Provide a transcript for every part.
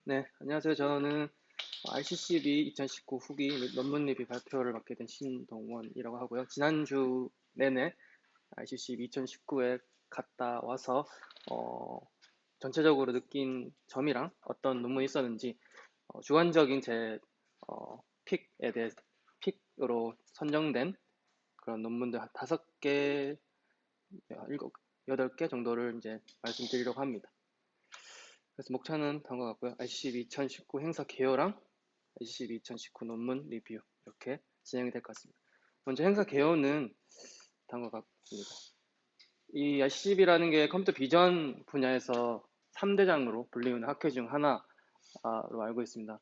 네, 안녕하세요. 저는 RCCB 2019 후기 및 논문 리뷰 발표를 맡게 된 신동원이라고 하고요. 지난주 내내 RCCB 2019에 갔다 와서 어, 전체적으로 느낀 점이랑 어떤 논문이 있었는지 주관적인 제 픽에 대해 픽으로 선정된 그런 논문들 한 5개, 일곱, 8개 정도를 이제 말씀드리려고 합니다. 그래서 목차는 다음과 같고요. RCCB 2019 행사 개요랑 RCCB 2019 논문 리뷰 이렇게 진행이 될 것 같습니다. 먼저 행사 개요는 다음과 같습니다. 이 RCCB라는 게 컴퓨터 비전 분야에서 3대장으로 불리는 학회 중 하나로 알고 있습니다.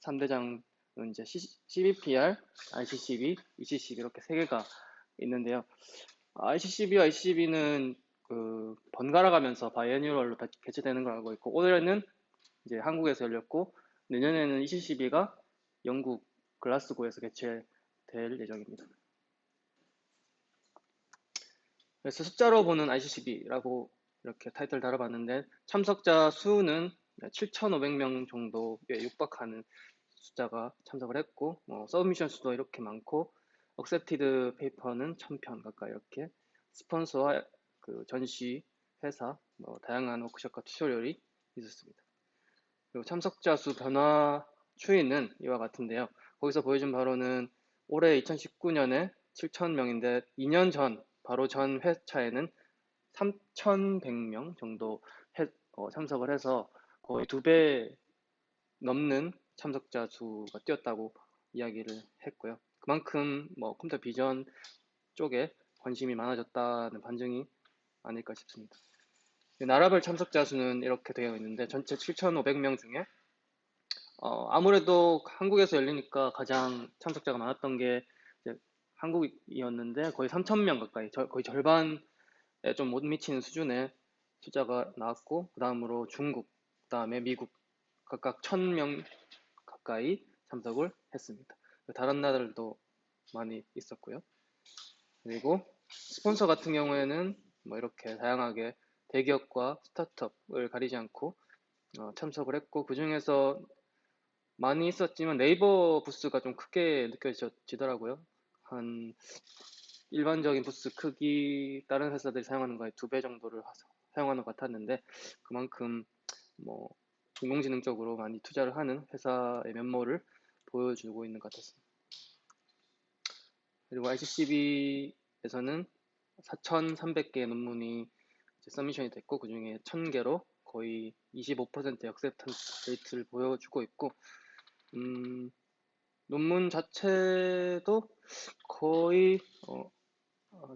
3대장은 이제 CBPR, RCCB, ECCB 이렇게 세 개가 있는데요. RCCB와 ECCB는 그 번갈아 가면서 바이애뉴얼로 개최되는 걸 알고 있고 올해는 이제 한국에서 열렸고 내년에는 ECCB가 영국 글라스고에서 개최될 예정입니다. 그래서 숫자로 보는 ICCB라고 이렇게 타이틀 달아봤는데 참석자 수는 7,500명 정도에 육박하는 숫자가 참석을 했고 서브미션 수도 이렇게 많고 억셉티드 페이퍼는 1,000편 가까이 이렇게 스폰서와 그 전시 회사 다양한 워크숍과 튜토리얼이 있었습니다. 그리고 참석자 수 변화 추이는 이와 같은데요. 거기서 보여준 바로는 올해 2019년에 7,000명인데 2년 전, 바로 전 회차에는 3,100명 정도 참석을 해서 거의 2배 넘는 참석자 수가 뛰었다고 이야기를 했고요. 그만큼 컴퓨터 비전 쪽에 관심이 많아졌다는 반증이 아닐까 싶습니다. 나라별 참석자 수는 이렇게 되어 있는데 전체 7,500명 중에 아무래도 한국에서 열리니까 가장 참석자가 많았던 게 이제 한국이었는데 거의 3,000명 가까이, 거의 절반에 좀 못 미치는 수준의 숫자가 나왔고, 그 다음으로 중국, 그 다음에 미국 각각 1,000명 가까이 참석을 했습니다. 다른 나라들도 많이 있었고요. 그리고 스폰서 같은 경우에는 이렇게 다양하게 대기업과 스타트업을 가리지 않고 참석을 했고, 그 중에서 많이 있었지만 네이버 부스가 좀 크게 느껴지더라고요. 한 일반적인 부스 크기 다른 회사들이 사용하는 거에 2배 정도를 사용하는 것 같았는데 그만큼 뭐 인공지능 쪽으로 많이 투자를 하는 회사의 면모를 보여주고 있는 것 같았습니다. 그리고 ICCB에서는 4,300개의 논문이 서미션이 됐고 그중에 1,000개로 거의 25%의 액셉턴스 레이트를 보여주고 있고 논문 자체도 거의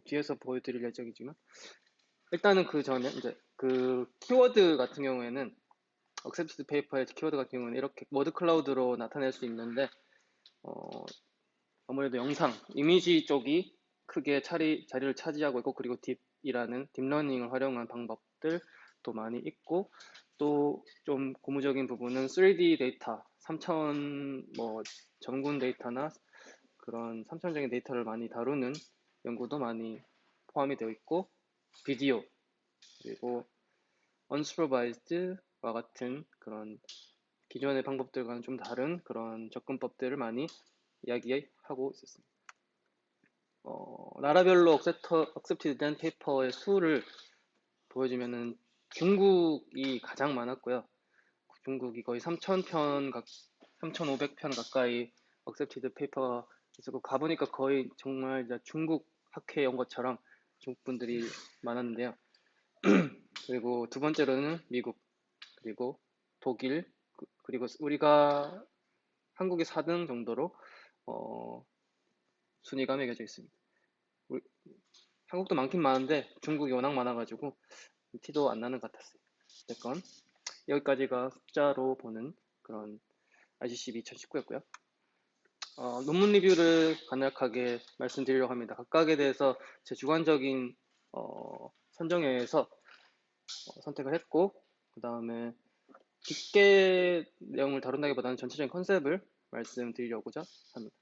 뒤에서 보여드릴 예정이지만 일단은 그 전에 이제 그 키워드 같은 경우에는 억셉티드 페이퍼의 키워드 같은 경우는 이렇게 워드 클라우드로 나타낼 수 있는데 어, 아무래도 영상, 이미지 쪽이 크게 자리를 차지하고 있고 그리고 딥이라는 딥러닝을 활용한 방법들도 많이 있고 또 좀 고무적인 부분은 3D 데이터, 3차원 정군 데이터나 그런 3차원적인 데이터를 많이 다루는 연구도 많이 포함이 되어 있고 비디오 그리고 unsupervised와 같은 그런 기존의 방법들과는 좀 다른 그런 접근법들을 많이 이야기하고 있었습니다. 나라별로 억셉티드 된 페이퍼의 수를 보여주면은 중국이 가장 많았고요. 중국이 거의 3,000편, 3,500편 가까이 억셉티드 페이퍼가 있었고 가보니까 거의 정말 중국 학회에 온 것처럼 중국 분들이 많았는데요. 그리고 두 번째로는 미국, 그리고 독일, 그리고 우리가 한국이 4등 정도로 순위가 매겨져 있습니다. 한국도 많긴 많은데 중국이 워낙 많아가지고 티도 안 나는 것 같았어요. 어쨌건 여기까지가 숫자로 보는 그런 ICCB 2019였고요. 논문 리뷰를 간략하게 말씀드리려고 합니다. 각각에 대해서 제 주관적인 선정에 의해서 선택을 했고 그 다음에 깊게 내용을 다룬다기보다는 전체적인 컨셉을 말씀드리려고자 합니다.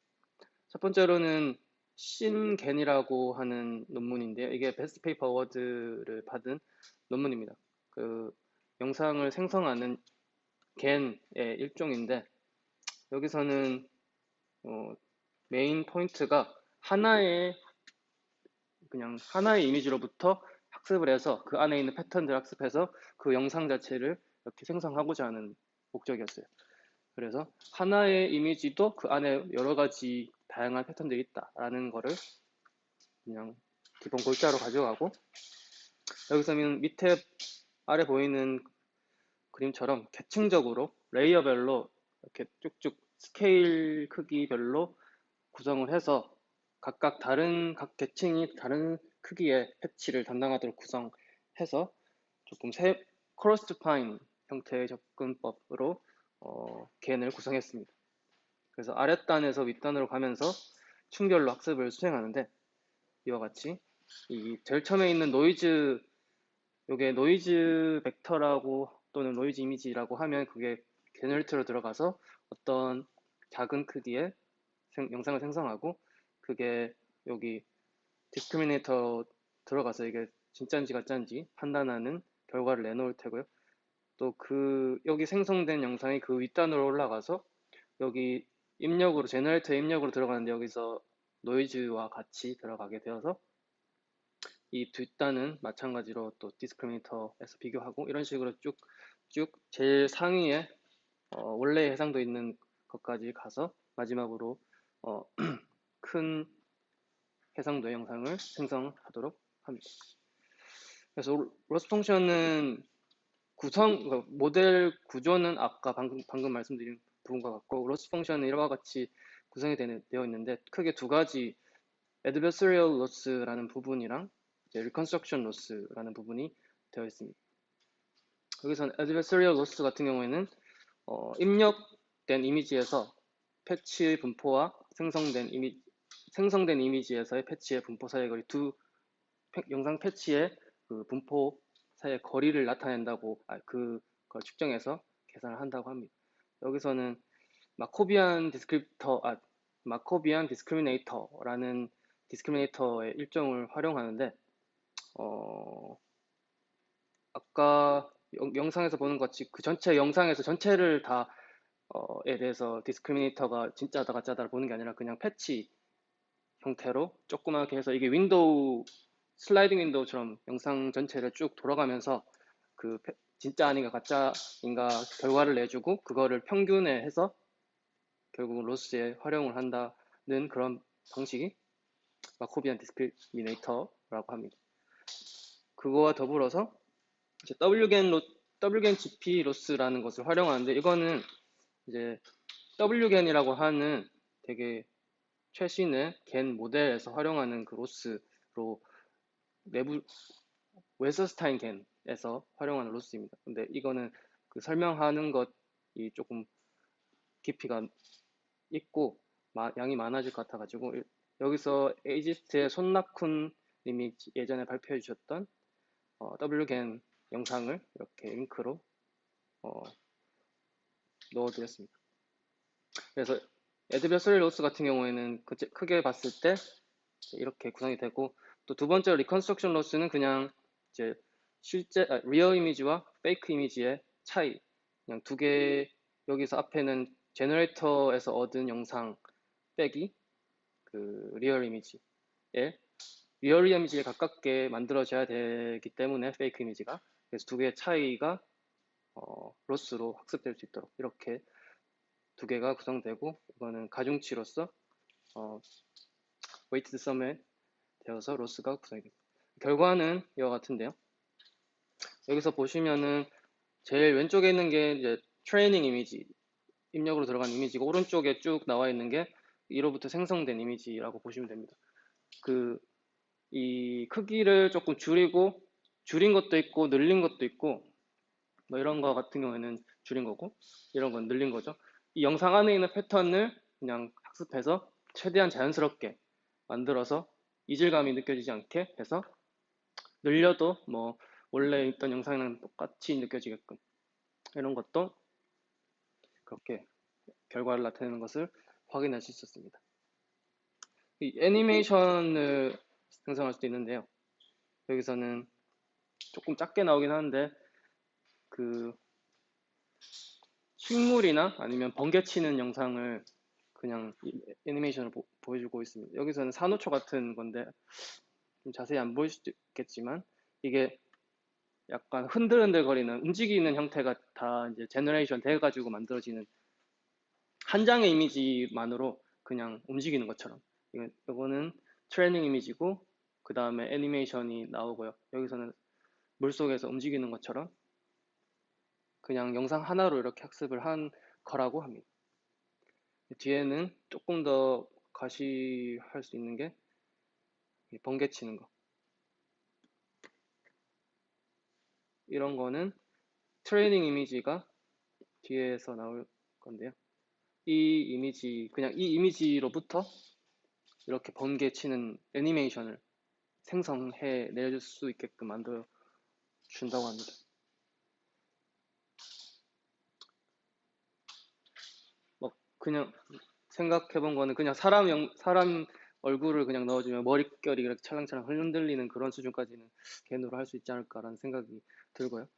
첫 번째로는 신겐이라고 하는 논문인데요. 이게 베스트 페이퍼 어워드를 받은 논문입니다. 그 영상을 생성하는 겐의 일종인데 여기서는 메인 포인트가 그냥 하나의 이미지로부터 학습을 해서 그 안에 있는 패턴들을 학습해서 그 영상 자체를 이렇게 생성하고자 하는 목적이었어요. 그래서 하나의 이미지도 그 안에 여러 가지 다양한 패턴들이 있다라는 거를 그냥 기본 골자로 가져가고, 여기서는 밑에 아래 보이는 그림처럼 계층적으로 레이어별로 이렇게 쭉쭉 스케일 크기별로 구성을 해서 각 계층이 다른 크기의 패치를 담당하도록 구성해서 조금 크로스 파인 형태의 접근법으로 겐을 구성했습니다. 그래서 아랫단에서 윗단으로 가면서 층별로 학습을 수행하는데, 이와 같이 이 제일 처음에 있는 요게 노이즈 벡터라고 또는 노이즈 이미지라고 하면 그게 제너레이터로 들어가서 어떤 작은 크기의 영상을 생성하고, 그게 여기 디스크리미네이터 들어가서 이게 진짜인지 가짜인지 판단하는 결과를 내놓을 테고요. 또 여기 생성된 영상이 그 윗단으로 올라가서 여기 제너레이터 입력으로 들어가는데, 여기서 노이즈와 같이 들어가게 되어서 이 뒷단은 마찬가지로 또 디스크리미네이터에서 비교하고, 이런 식으로 쭉쭉 제일 상위에 원래 해상도 있는 것까지 가서 마지막으로 큰 해상도의 영상을 생성하도록 합니다. 그래서 로스 펑션은 모델 구조는 아까 방금 말씀드린 부분과 같고, 로스 펑션은 이와 같이 구성이 되어 있는데 크게 두 가지 adversarial loss라는 부분이랑 reconstruction loss라는 부분이 되어 있습니다. 여기서는 adversarial loss 같은 경우에는 입력된 이미지에서 패치의 분포와 생성된 이미지에서의 패치의 분포 사이의 거리, 영상 패치의 그 분포 사이의 거리를 나타낸다고, 그걸 측정해서 계산을 한다고 합니다. 여기서는 마코비안 디스크리미네이터라는 디스크리미네이터의 일종을 활용하는데, 아까 영상에서 보는 것 같이 그 전체 영상에서 전체를 에 대해서 디스크리미네이터가 진짜다 가짜다를 보는 게 아니라 그냥 패치 형태로 조그맣게 해서 이게 슬라이딩 윈도우처럼 영상 전체를 쭉 돌아가면서 진짜 아닌가 가짜인가 결과를 내주고, 그거를 평균에 해서 결국 로스에 활용을 한다는 그런 방식이 마코비안 디스크리미네이터라고 합니다. 그거와 더불어서 이제 WGen GP 로스라는 것을 활용하는데, 이거는 이제 WGen이라고 하는 되게 최신의 겐 모델에서 활용하는 그 로스로 내부 웨서스타인 겐에서 활용하는 로스입니다. 근데 이거는 그 설명하는 것이 조금 깊이가 있고 양이 많아질 것 같아가지고, 여기서 에이지스트의 손나쿤 님이 예전에 발표해 주셨던 WGen 영상을 이렇게 링크로 넣어드렸습니다. 그래서 애드베서리 로스 같은 경우에는 크게 봤을 때 이렇게 구성이 되고, 또 두 번째로 리컨스트럭션 로스는 그냥 이제 리얼 이미지와 페이크 이미지의 차이, 그냥 두 개, 여기서 앞에는 제너레이터에서 얻은 영상 빼기 그 리얼 이미지에 가깝게 만들어져야 되기 때문에 페이크 이미지가, 그래서 두 개의 차이가 로스로 학습될 수 있도록 이렇게 두 개가 구성되고, 이거는 가중치로서 웨이티드 썸에 되어서 로스가 구성이 됩니다. 결과는 이와 같은데요. 여기서 보시면은 제일 왼쪽에 있는 게 이제 트레이닝 이미지, 입력으로 들어간 이미지고, 오른쪽에 쭉 나와 있는 게 이로부터 생성된 이미지라고 보시면 됩니다. 이 크기를 조금 줄인 것도 있고 늘린 것도 있고, 뭐 이런 거 같은 경우에는 줄인 거고 이런 건 늘린 거죠. 이 영상 안에 있는 패턴을 그냥 학습해서 최대한 자연스럽게 만들어서 이질감이 느껴지지 않게 해서 늘려도 뭐 원래 있던 영상이랑 똑같이 느껴지게끔, 이런 것도 그렇게 결과를 나타내는 것을 확인할 수 있었습니다. 이 애니메이션을 생성할 수도 있는데요. 여기서는 조금 작게 나오긴 하는데 식물이나 아니면 번개 치는 영상을 그냥 애니메이션을 보여주고 있습니다. 여기서는 산호초 같은 건데 좀 자세히 안 보일 수도 있겠지만 이게 약간 흔들흔들거리는 움직이는 형태가 다 이제 제너레이션 돼가지고 만들어지는 한 장의 이미지만으로 그냥 움직이는 것처럼 이거는 트레이닝 이미지고 그 다음에 애니메이션이 나오고요. 여기서는 물속에서 움직이는 것처럼 그냥 영상 하나로 이렇게 학습을 한 거라고 합니다. 뒤에는 조금 더 과시할 수 있는 게 번개 치는 거. 이런 거는 트레이닝 이미지가 뒤에서 나올 건데요. 그냥 이 이미지로부터 이렇게 번개 치는 애니메이션을 생성해 내줄 수 있게끔 만들어 준다고 합니다. 뭐 그냥 생각해 본 거는 그냥 사람 얼굴을 그냥 넣어주면 머릿결이 이렇게 찰랑찰랑 흔들리는 그런 수준까지는 개인으로 할 수 있지 않을까라는 생각이 들고요.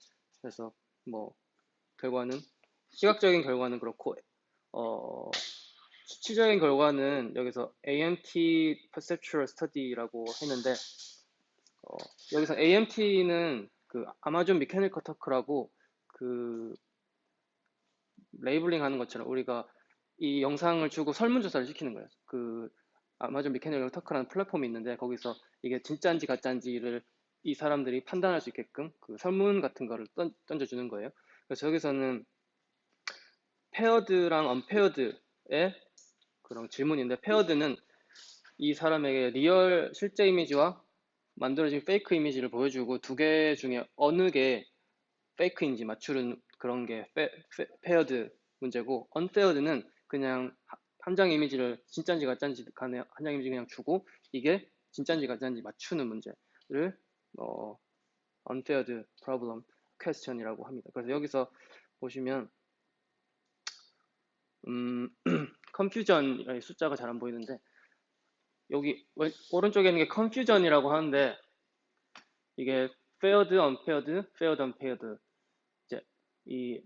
그래서 뭐 결과는 시각적인 결과는 그렇고 수치적인 결과는 여기서 AMT Perceptual Study라고 했는데 여기서 AMT는 그 아마존 미케니컬 터크라고 그 레이블링 하는 것처럼 우리가 이 영상을 주고 설문조사를 시키는 거예요. 그 아마존 미케니컬 터크라는 플랫폼이 있는데 거기서 이게 진짜인지 가짜인지를 이 사람들이 판단할 수 있게끔 그 설문 같은 거를 던져주는 거예요. 그래서 여기서는 페어드랑 언페어드의 그런 질문인데 페어드는 이 사람에게 리얼 실제 이미지와 만들어진 페이크 이미지를 보여주고 두 개 중에 어느 게 페이크인지 맞추는 그런 게 페어드 문제고 언페어드는 그냥 한 장 이미지를 진짜인지 가짜인지 간에 한 장 이미지 그냥 주고 이게 진짜인지 가짜인지 맞추는 문제를 unpaired problem question이라고 합니다. 그래서 여기서 보시면 컨퓨전의 숫자가 잘 안 보이는데 여기 오른쪽에 있는 게 컨퓨전이라고 하는데 이게 faired, unpaired, faired, unpaired 이제 이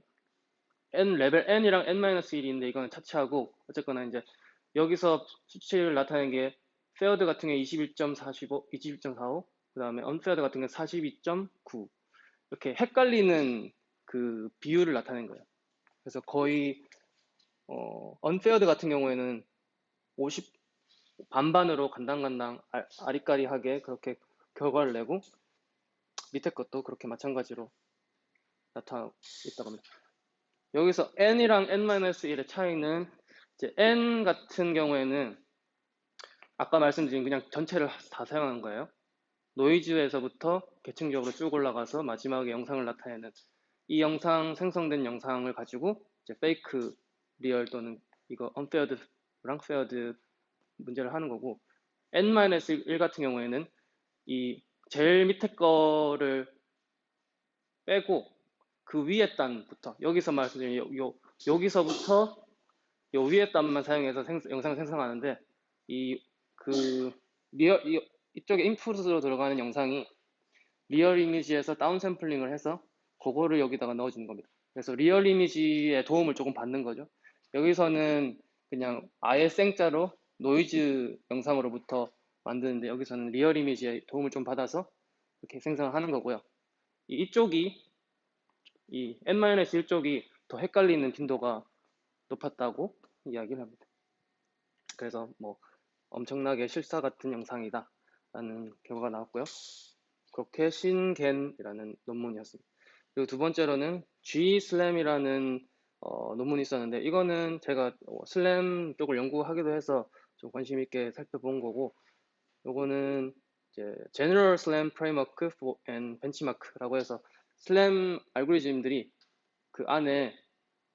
레벨 n이랑 n-1인데 이거는 차치하고 어쨌거나 이제 여기서 수치를 나타내는 게 faired 같은 게 21.45, 21.45, 그 다음에 unfaired 같은 게 42.9 이렇게 헷갈리는 그 비율을 나타낸 거예요. 그래서 거의 unfaired 같은 경우에는 50 반반으로 간당간당 아리까리하게 그렇게 결과를 내고 밑에 것도 그렇게 마찬가지로 나타나고 있다고 합니다. 여기서 n이랑 n-1의 차이는 이제 n 같은 경우에는 아까 말씀드린 그냥 전체를 다 사용한 거예요. 노이즈에서부터 계층적으로 쭉 올라가서 마지막에 영상을 나타내는 이 영상 생성된 영상을 가지고 이제 페이크, 리얼 또는 이거 unfaired랑 faired 문제를 하는 거고 n-1 같은 경우에는 이 제일 밑에 거를 빼고 그 위에 단부터 여기서 말씀드린 여기서부터 요 위에 단만 사용해서 영상을 생성하는데 그 리얼 이쪽에 인풋으로 들어가는 영상이 리얼 이미지에서 다운 샘플링을 해서 그거를 여기다가 넣어주는 겁니다. 그래서 리얼 이미지의 도움을 조금 받는 거죠. 여기서는 그냥 아예 생짜로 노이즈 영상으로부터 만드는데 여기서는 리얼 이미지의 도움을 좀 받아서 이렇게 생성을 하는 거고요. 이쪽이 이 n-1쪽이 더 헷갈리는 빈도가 높았다고 이야기를 합니다. 그래서 뭐 엄청나게 실사 같은 영상이다 라는 결과가 나왔고요. 그렇게 신겐이라는 논문이었습니다. 그리고 두 번째로는 G-SLAM이라는 논문이 있었는데 이거는 제가 슬램 쪽을 연구하기도 해서 좀 관심 있게 살펴본 거고 요거는 이제 General Slam Framework and Benchmark라고 해서 슬램 알고리즘들이 그 안에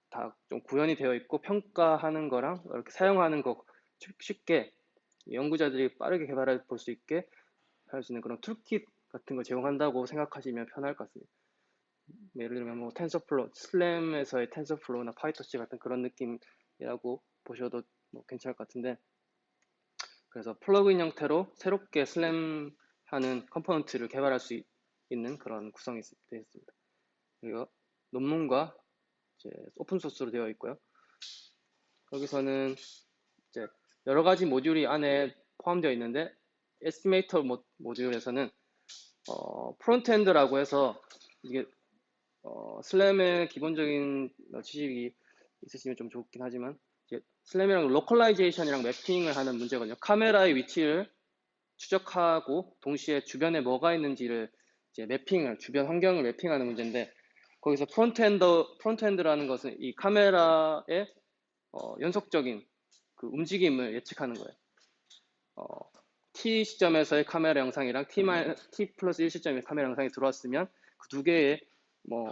다 좀 구현이 되어 있고 평가하는 거랑 이렇게 사용하는 거 쉽게 연구자들이 빠르게 개발해 볼 수 있게 할 수 있는 그런 툴킷 같은 걸 제공한다고 생각하시면 편할 것 같습니다. 예를 들면 뭐 텐서플로우, 슬램에서의 텐서플로우나 파이토치 같은 그런 느낌이라고 보셔도 뭐 괜찮을 것 같은데 그래서 플러그인 형태로 새롭게 슬램 하는 컴포넌트를 개발할 수 있는 그런 구성이 되어 있습니다. 그리고 논문과 이제 오픈 소스로 되어 있고요. 여기서는 이제 여러 가지 모듈이 안에 포함되어 있는데 에스티메이터 모듈에서는 프론트엔드라고 해서 이게 슬램의 기본적인 지식이 있으시면 좀 좋긴 하지만 이제 슬램이랑 로컬라이제이션이랑 매핑을 하는 문제거든요. 카메라의 위치를 추적하고 동시에 주변에 뭐가 있는지를 이제 매핑을 주변 환경을 매핑하는 문제인데 거기서 프론트엔드라는 것은 이 카메라의 연속적인 그 움직임을 예측하는 거예요. T 시점에서의 카메라 영상이랑 T 플러스 1 시점의 카메라 영상이 들어왔으면 그 두 개의 뭐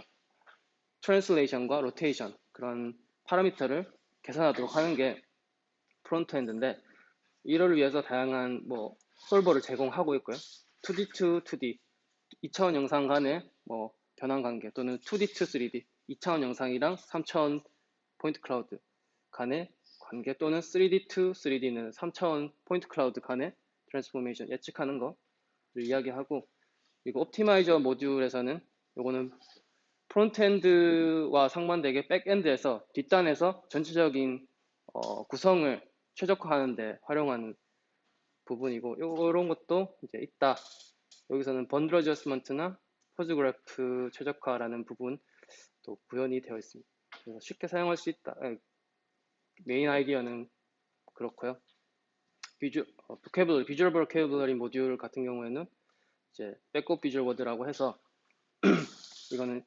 트랜슬레이션과 로테이션 그런 파라미터를 계산하도록 하는 게 프론트엔드인데 이를 위해서 다양한 뭐 솔버를 제공하고 있고요. 2D to 2D 2차원 영상 간의 뭐 변환 관계 또는 2D to 3D 2차원 영상이랑 3차원 포인트 클라우드 간의 관계 또는 3D to 3D는 3차원 포인트 클라우드 간의 트랜스포메이션 예측하는 거를 이야기하고 그리고 옵티마이저 모듈에서는 요거는 프론트엔드와 상반되게 백엔드에서 뒷단에서 전체적인 구성을 최적화하는 데 활용하는 부분이고 이런 것도 이제 있다. 여기서는 번들 어저스먼트나 포즈 그래프 최적화라는 부분도 구현이 되어 있습니다. 그래서 쉽게 사용할 수 있다. 메인 아이디어는 그렇고요. 비주얼 보케블러리 모듈 같은 경우에는 이제 백업 비주얼 워드라고 해서 이거는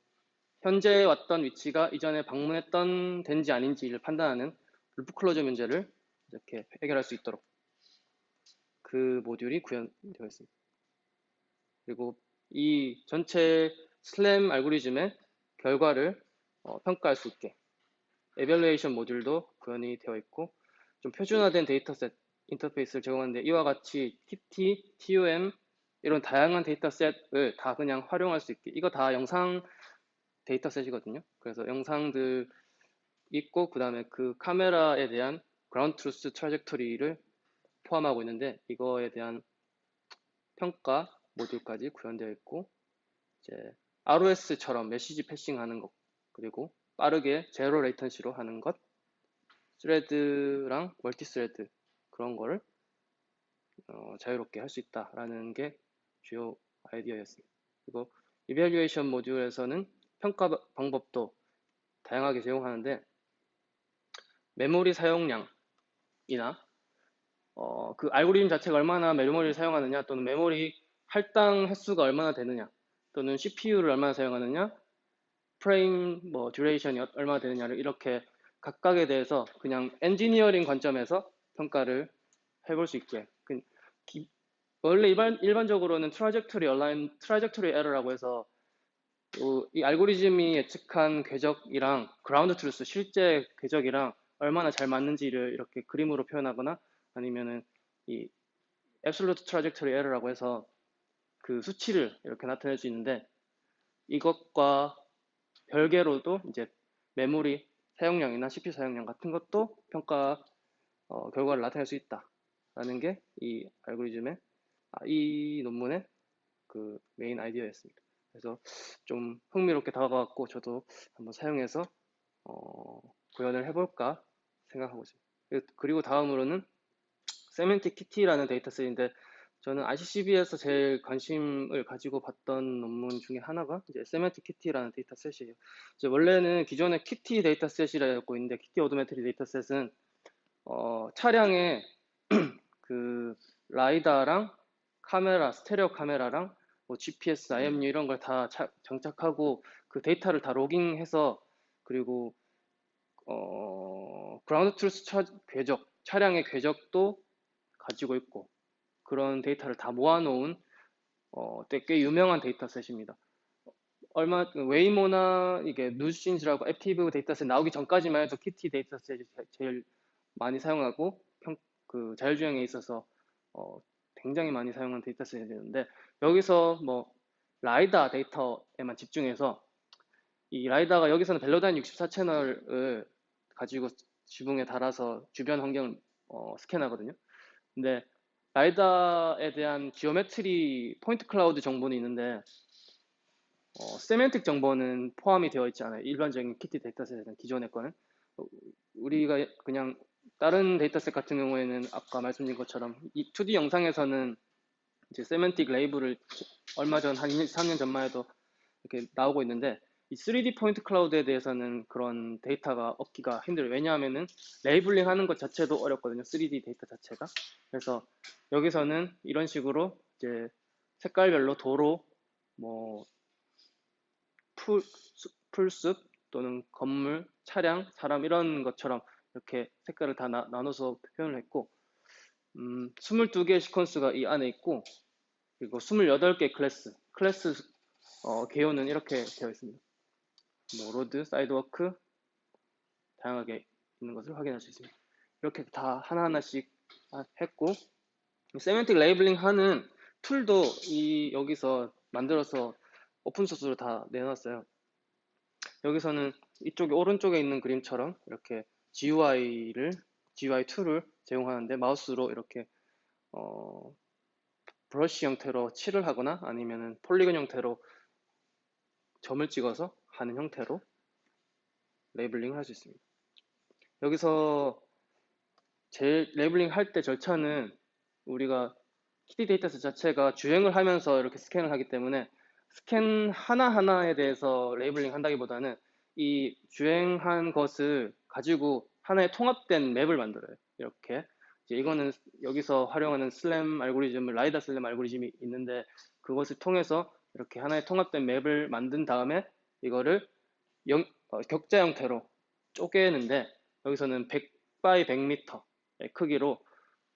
현재 왔던 위치가 이전에 방문했던 된지 아닌지를 판단하는 루프 클로저 문제를 이렇게 해결할 수 있도록 그 모듈이 구현되어 있습니다. 그리고 이 전체 슬램 알고리즘의 결과를 평가할 수 있게 에밸루에이션 모듈도 구현이 되어 있고 좀 표준화된 데이터셋 인터페이스를 제공하는데 이와 같이 TT, TUM 이런 다양한 데이터셋을 다 그냥 활용할 수 있게 이거 다 영상 데이터셋이거든요. 그래서 영상들 있고 그 다음에 그 카메라에 대한 그라운드 트루스 트라젝토리를 포함하고 있는데 이거에 대한 평가 모듈까지 구현되어 있고 이제 ROS처럼 메시지 패싱하는 것 그리고 빠르게 제로 레이턴시로 하는 것 스레드랑 멀티 스레드 그런 거를 자유롭게 할 수 있다라는 게 주요 아이디어였습니다. 그리고 이밸류에이션 모듈에서는 평가 방법도 다양하게 제공하는데 메모리 사용량이나 그 알고리즘 자체가 얼마나 메모리를 사용하느냐 또는 메모리 할당 횟수가 얼마나 되느냐 또는 CPU를 얼마나 사용하느냐 프레임 뭐 듀레이션이 얼마나 되느냐를 이렇게 각각에 대해서 그냥 엔지니어링 관점에서 평가를 해볼 수 있게 원래 일반적으로는 트라젝토리 에러라고 해서 이 알고리즘이 예측한 궤적이랑 그라운드 트루스 실제 궤적이랑 얼마나 잘 맞는지를 이렇게 그림으로 표현하거나 아니면은 이 앱솔루트 트라젝토리 에러라고 해서 그 수치를 이렇게 나타낼 수 있는데 이것과 별개로도 이제 메모리 사용량이나 CPU 사용량 같은 것도 평가 결과를 나타낼 수 있다라는 게 이 알고리즘의 이 논문의 그 메인 아이디어였습니다. 그래서 좀 흥미롭게 다가왔고 저도 한번 사용해서 구현을 해볼까 생각하고 있습니다. 그리고 다음으로는 세멘틱 키티라는 데이터셋인데 저는 RCCB에서 제일 관심을 가지고 봤던 논문 중에 하나가 이제 세멘틱 키티라는 데이터셋이에요. 이제 원래는 기존의 키티 데이터셋이라고 있는데 키티 오도메트리 데이터셋은 차량에 그 라이다랑 카메라, 스테레오 카메라랑 뭐 GPS, IMU 이런 걸 다 장착하고 그 데이터를 다 로깅해서 그리고 그라운드 트루스 궤적, 차량의 궤적도 가지고 있고 그런 데이터를 다 모아놓은 꽤 유명한 데이터셋입니다. 웨이모나 이게 누진스라고 액티브 데이터셋 나오기 전까지만 해도 키티 데이터셋이 제일 많이 사용하고 그 자율주행에 있어서 굉장히 많이 사용한 데이터셋이 되는데 여기서 뭐 라이다 데이터에만 집중해서 이 라이다가 여기서는 벨로다인 64채널을 가지고 지붕에 달아서 주변 환경을 스캔하거든요. 근데 라이다에 대한 지오메트리 포인트 클라우드 정보는 있는데 세멘틱 정보는 포함이 되어 있지 않아요. 일반적인 키티 데이터셋은 기존의 거는 우리가 그냥 다른 데이터셋 같은 경우에는 아까 말씀드린 것처럼 이 2D 영상에서는 이제 세멘틱 레이블을 얼마 전 한 3년 전만 해도 이렇게 나오고 있는데 이 3D 포인트 클라우드에 대해서는 그런 데이터가 얻기가 힘들어요. 왜냐하면은 레이블링 하는 것 자체도 어렵거든요. 3D 데이터 자체가. 그래서 여기서는 이런 식으로 이제 색깔별로 도로, 뭐 풀숲 또는 건물, 차량, 사람 이런 것처럼 이렇게 색깔을 다 나눠서 표현을 했고 22개의 시퀀스가 이 안에 있고 그리고 28개 클래스 개요는 이렇게 되어 있습니다. 뭐 로드, 사이드워크 다양하게 있는 것을 확인할 수 있습니다. 이렇게 다 하나하나씩 했고 세멘틱 레이블링 하는 툴도 여기서 만들어서 오픈소스로 다 내놨어요. 여기서는 이쪽에 오른쪽에 있는 그림처럼 이렇게 GUI2를 제공하는데 마우스로 이렇게 브러쉬 형태로 칠을 하거나 아니면은 폴리곤 형태로 점을 찍어서 하는 형태로 레이블링을 할 수 있습니다. 여기서 제일 레이블링 할 때 절차는 우리가 키티 데이터셋 자체가 주행을 하면서 이렇게 스캔을 하기 때문에 스캔 하나하나에 대해서 레이블링 한다기보다는 이 주행한 것을 가지고 하나의 통합된 맵을 만들어요. 이렇게. 이제 이거는 여기서 활용하는 슬램 알고리즘을 라이다 슬램 알고리즘이 있는데 그것을 통해서 이렇게 하나의 통합된 맵을 만든 다음에 이거를 격자 형태로 쪼개는데 여기서는 100 by 100m의 크기로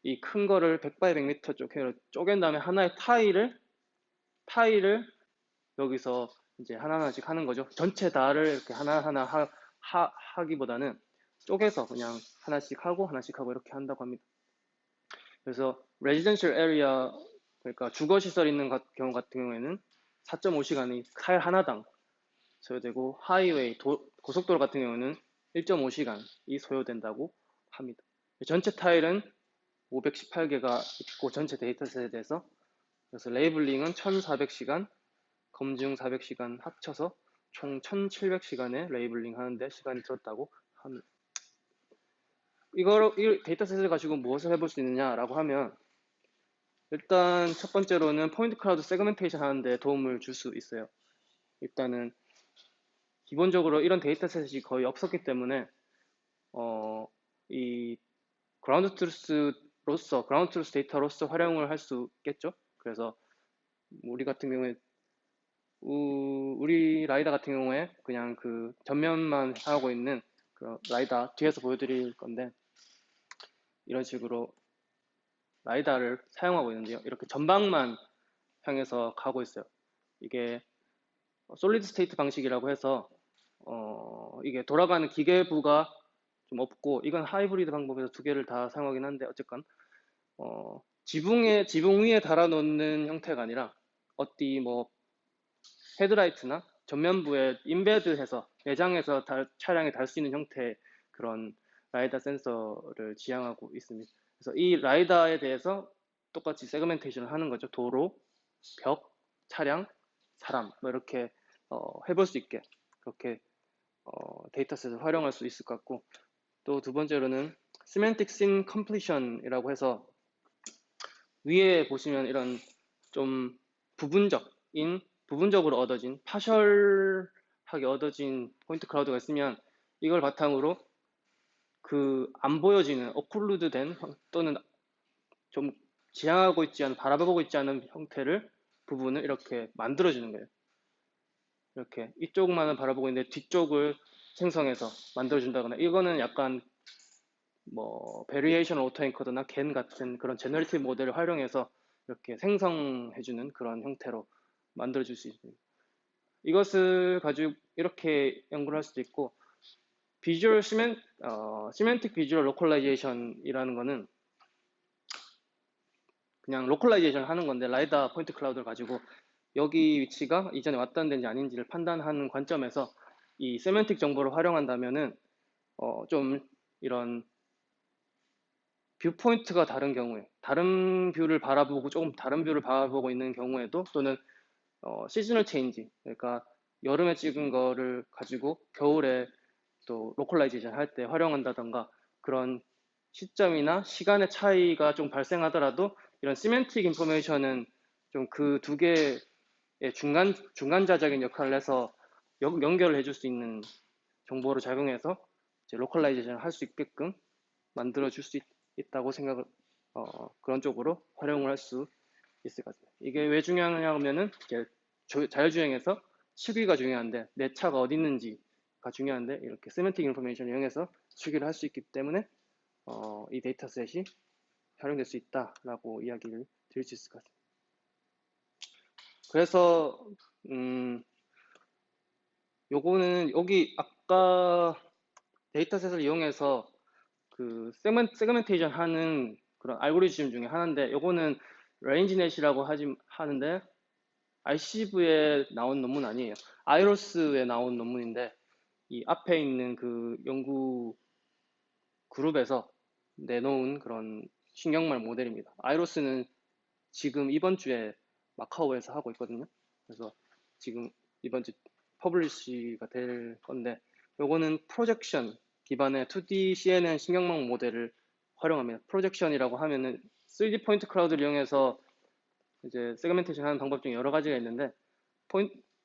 이 큰 거를 100 by 100m 쪼갠 다음에 하나의 타일을 여기서 이제 하나하나씩 하는 거죠. 전체 다를 이렇게 하나하나 하기보다는 쪼개서 그냥 하나씩 하고 이렇게 한다고 합니다. 그래서 레지던셜 에리아 그러니까 주거 시설 있는 경우 같은 경우에는 4.5시간이 타일 하나당 소요되고 하이웨이 고속도로 같은 경우는 1.5시간이 소요된다고 합니다. 전체 타일은 518개가 있고 전체 데이터셋에 대해서 그래서 레이블링은 1400시간, 검증 400시간 합쳐서 총 1700시간의 레이블링 하는데 시간이 들었다고 합니다. 이 데이터셋을 가지고 무엇을 해볼 수 있느냐라고 하면 일단 첫 번째로는 포인트 클라우드 세그멘테이션 하는데 도움을 줄 수 있어요. 일단은 기본적으로 이런 데이터셋이 거의 없었기 때문에 이 그라운드 트루스 데이터로서 활용을 할 수 있겠죠. 그래서 우리 같은 경우에 우리 라이다 같은 경우에 그냥 그 전면만 하고 있는 그 라이다 뒤에서 보여드릴 건데 이런 식으로 라이다를 사용하고 있는데요. 이렇게 전방만 향해서 가고 있어요. 이게 솔리드 스테이트 방식이라고 해서 이게 돌아가는 기계부가 좀 없고 이건 하이브리드 방법에서 두 개를 다 사용하긴 한데 어쨌건 지붕 위에 달아놓는 형태가 아니라 어디 뭐 헤드라이트나 전면부에 인베드해서 내장해서 차량에 달 수 있는 형태의 그런 라이다 센서를 지향하고 있습니다. 그래서 이 라이다에 대해서 똑같이 세그멘테이션을 하는 거죠. 도로, 벽, 차량, 사람 뭐 이렇게 해볼 수 있게 그렇게 데이터셋을 활용할 수 있을 것 같고 또 두 번째로는 Semantic Scene Completion이라고 해서 위에 보시면 이런 좀 부분적으로 얻어진 파셜하게 얻어진 포인트 클라우드가 있으면 이걸 바탕으로 그 안 보여지는 오클루드 된 또는 좀 지향하고 있지 않은 바라보고 있지 않은 형태를 부분을 이렇게 만들어주는 거예요. 이렇게 이쪽만은 바라보고 있는데 뒤쪽을 생성해서 만들어준다거나 이거는 약간 뭐 베리에이션 오토엔코더나 겐 같은 그런 제너리티브 모델을 활용해서 이렇게 생성해주는 그런 형태로 만들어줄 수 있습니다. 이것을 가지고 이렇게 연구를 할 수도 있고 시멘틱 비주얼 로컬라이제이션이라는 거는 그냥 로컬라이제이션 하는 건데 라이다 포인트 클라우드를 가지고 여기 위치가 이전에 왔던 데인지 아닌지를 판단하는 관점에서 이 세멘틱 정보를 활용한다면은 좀 이런 뷰 포인트가 다른 경우에 다른 뷰를 바라보고 조금 다른 뷰를 바라보고 있는 경우에도 또는 시즈널 체인지, 그러니까 여름에 찍은 거를 가지고 겨울에 또 로컬라이제이션 할 때 활용한다던가 그런 시점이나 시간의 차이가 좀 발생하더라도 이런 시멘틱 인포메이션은 좀 그 두 개의 중간자적인 역할을 해서 연결을 해줄 수 있는 정보를 작용해서 이제 로컬라이제이션을 할 수 있게끔 만들어 줄 수 있다고 생각을 그런 쪽으로 활용을 할 수 있을 것 같아요. 이게 왜 중요하냐면은 이제 자율주행에서 시기가 중요한데 내 차가 어디 있는지가 중요한데 이렇게 세멘틱 인포메이션을 이용해서 추기를 할 수 있기 때문에 이 데이터셋이 활용될 수 있다라고 이야기를 드릴 수 있을 것 같아요. 그래서 요거는 여기 아까 데이터셋을 이용해서 그 세그멘테이션 하는 그런 알고리즘 중에 하나인데 요거는 레인지넷이라고 하는데 RCV에 나온 논문 아니에요. 아이로스에 나온 논문인데 이 앞에 있는 그 연구 그룹에서 내놓은 그런 신경말 모델입니다. 아이로스는 지금 이번 주에 마카오에서 하고 있거든요. 그래서 지금 이번 주 퍼블리시가 될 건데 요거는 프로젝션 기반의 2D CNN 신경망 모델을 활용합니다. 프로젝션이라고 하면은 3D 포인트 클라우드를 이용해서 이제 세그멘테이션 하는 방법 중에 여러 가지가 있는데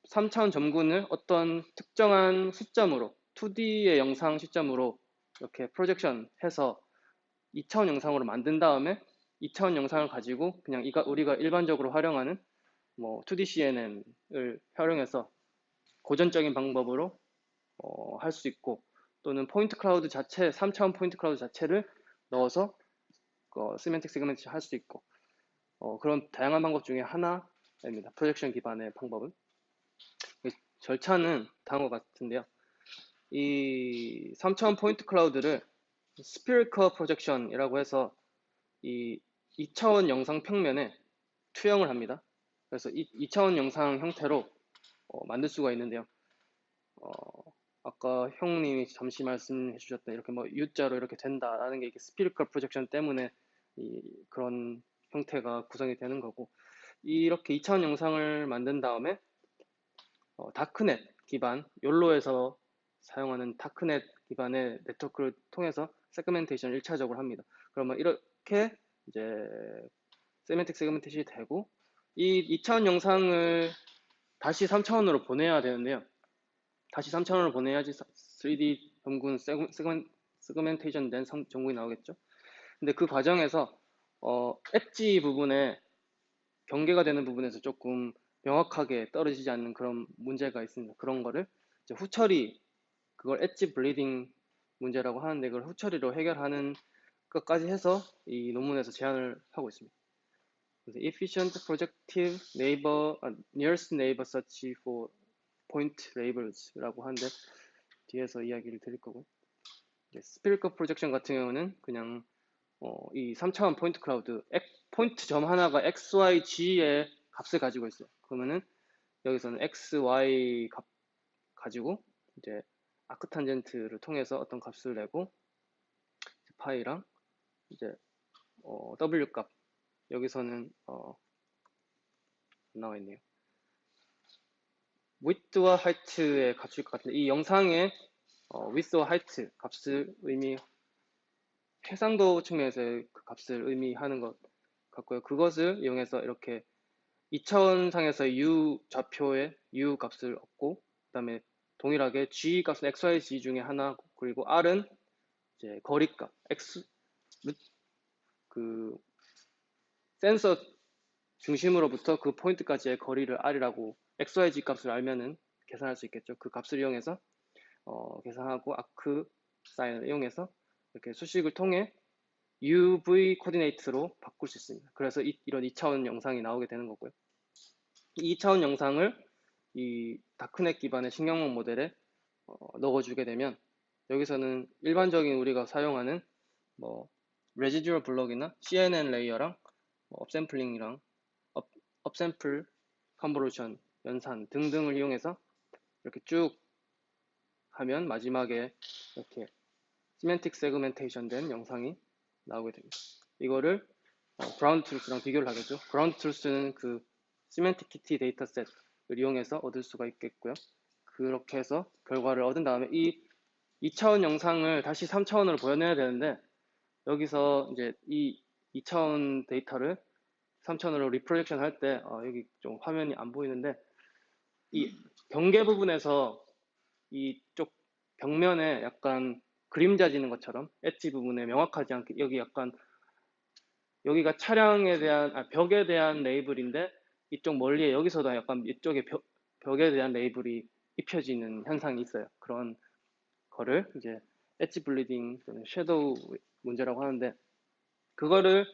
3차원 점군을 어떤 특정한 시점으로 2D의 영상 시점으로 이렇게 프로젝션 해서 2차원 영상으로 만든 다음에 2차원 영상을 가지고 그냥 우리가 일반적으로 활용하는 뭐 2D CNN을 활용해서 고전적인 방법으로 할 수 있고 또는 포인트 클라우드 자체 3차원 포인트 클라우드 자체를 넣어서 시멘틱 세그멘테이션 할 수 있고 그런 다양한 방법 중에 하나입니다. 프로젝션 기반의 방법은 절차는 다음과 같은데요. 이 3차원 포인트 클라우드를 스피리컬 프로젝션이라고 해서 이 2차원 영상 평면에 투영을 합니다. 그래서 2차원 영상 형태로 만들 수가 있는데요. 아까 형님이 잠시 말씀해 주셨던 이렇게 뭐 U자로 이렇게 된다라는 게 스피리컬 프로젝션 때문에 그런 형태가 구성이 되는 거고 이렇게 2차원 영상을 만든 다음에 다크넷 기반 욜로에서 사용하는 다크넷 기반의 네트워크를 통해서 세그멘테이션을 1차적으로 합니다. 그러면 이렇게 이제 세멘틱 세그멘테이션이 되고 이 2차원 영상을 다시 3차원으로 보내야 되는데요. 다시 3차원으로 보내야지 3D 점군 세그멘테이션 된 점군이 나오겠죠. 근데 그 과정에서 엣지 부분에 경계가 되는 부분에서 조금 명확하게 떨어지지 않는 그런 문제가 있습니다. 그런 거를 이제 후처리 그걸 엣지 블리딩 문제라고 하는데 그걸 후처리로 해결하는 것까지 해서 이 논문에서 제안을 하고 있습니다. 그래서 efficient projective neighbor, nearest neighbor search for point labels라고 하는데 뒤에서 이야기를 드릴 거고요. 스피리컬 프로젝션 같은 경우는 그냥 이 3차원 포인트 클라우드 포인트 점 하나가 x, y, g의 값을 가지고 있어요. 그러면은 여기서는 x, y 값 가지고 이제 아크탄젠트를 통해서 어떤 값을 내고 파이랑 이제 w 값 여기서는 안 나와 있네요. width와 height의 값일 것 같은데 이 영상의 width와 height 값을 해상도 측면에서의 그 값을 의미하는 것 같고요. 그것을 이용해서 이렇게 2차원상에서 U 좌표의 U 값을 얻고 그다음에 동일하게 G 값은 X, Y, Z 중에 하나 그리고 R은 이제 거리값 X 그 센서 중심으로부터 그 포인트까지의 거리를 R이라고 X, Y, Z 값을 알면은 계산할 수 있겠죠. 그 값을 이용해서 계산하고 아크 사인을 이용해서 이렇게 수식을 통해 UV 코디네이트로 바꿀 수 있습니다. 그래서 이런 2차원 영상이 나오게 되는 거고요. 이 2차원 영상을 이 다크넷 기반의 신경망 모델에 넣어주게 되면 여기서는 일반적인 우리가 사용하는 뭐 레지듀얼 블럭이나 CNN 레이어랑 업샘플링이랑 업샘플 컨보루션 연산 등등을 이용해서 이렇게 쭉 하면 마지막에 이렇게 시멘틱 세그멘테이션 된 영상이 나오게 됩니다. 이거를 그라운드 트루스랑 비교를 하겠죠. 그라운드 트루스는 그 시멘틱 키티 데이터셋 이용해서 얻을 수가 있겠고요. 그렇게 해서 결과를 얻은 다음에 이 2차원 영상을 다시 3차원으로 보여내야 되는데 여기서 이제 이 2차원 데이터를 3차원으로 리프로젝션 할 때 여기 좀 화면이 안 보이는데 이 경계 부분에서 이쪽 벽면에 약간 그림자 지는 것처럼 엣지 부분에 명확하지 않게 여기 약간 여기가 차량에 대한 벽에 대한 레이블인데 이쪽 멀리에 여기서도 약간 이쪽에 벽에 대한 레이블이 입혀지는 현상이 있어요. 그런 거를 이제 엣지 블리딩 또는 섀도우 문제라고 하는데 그거를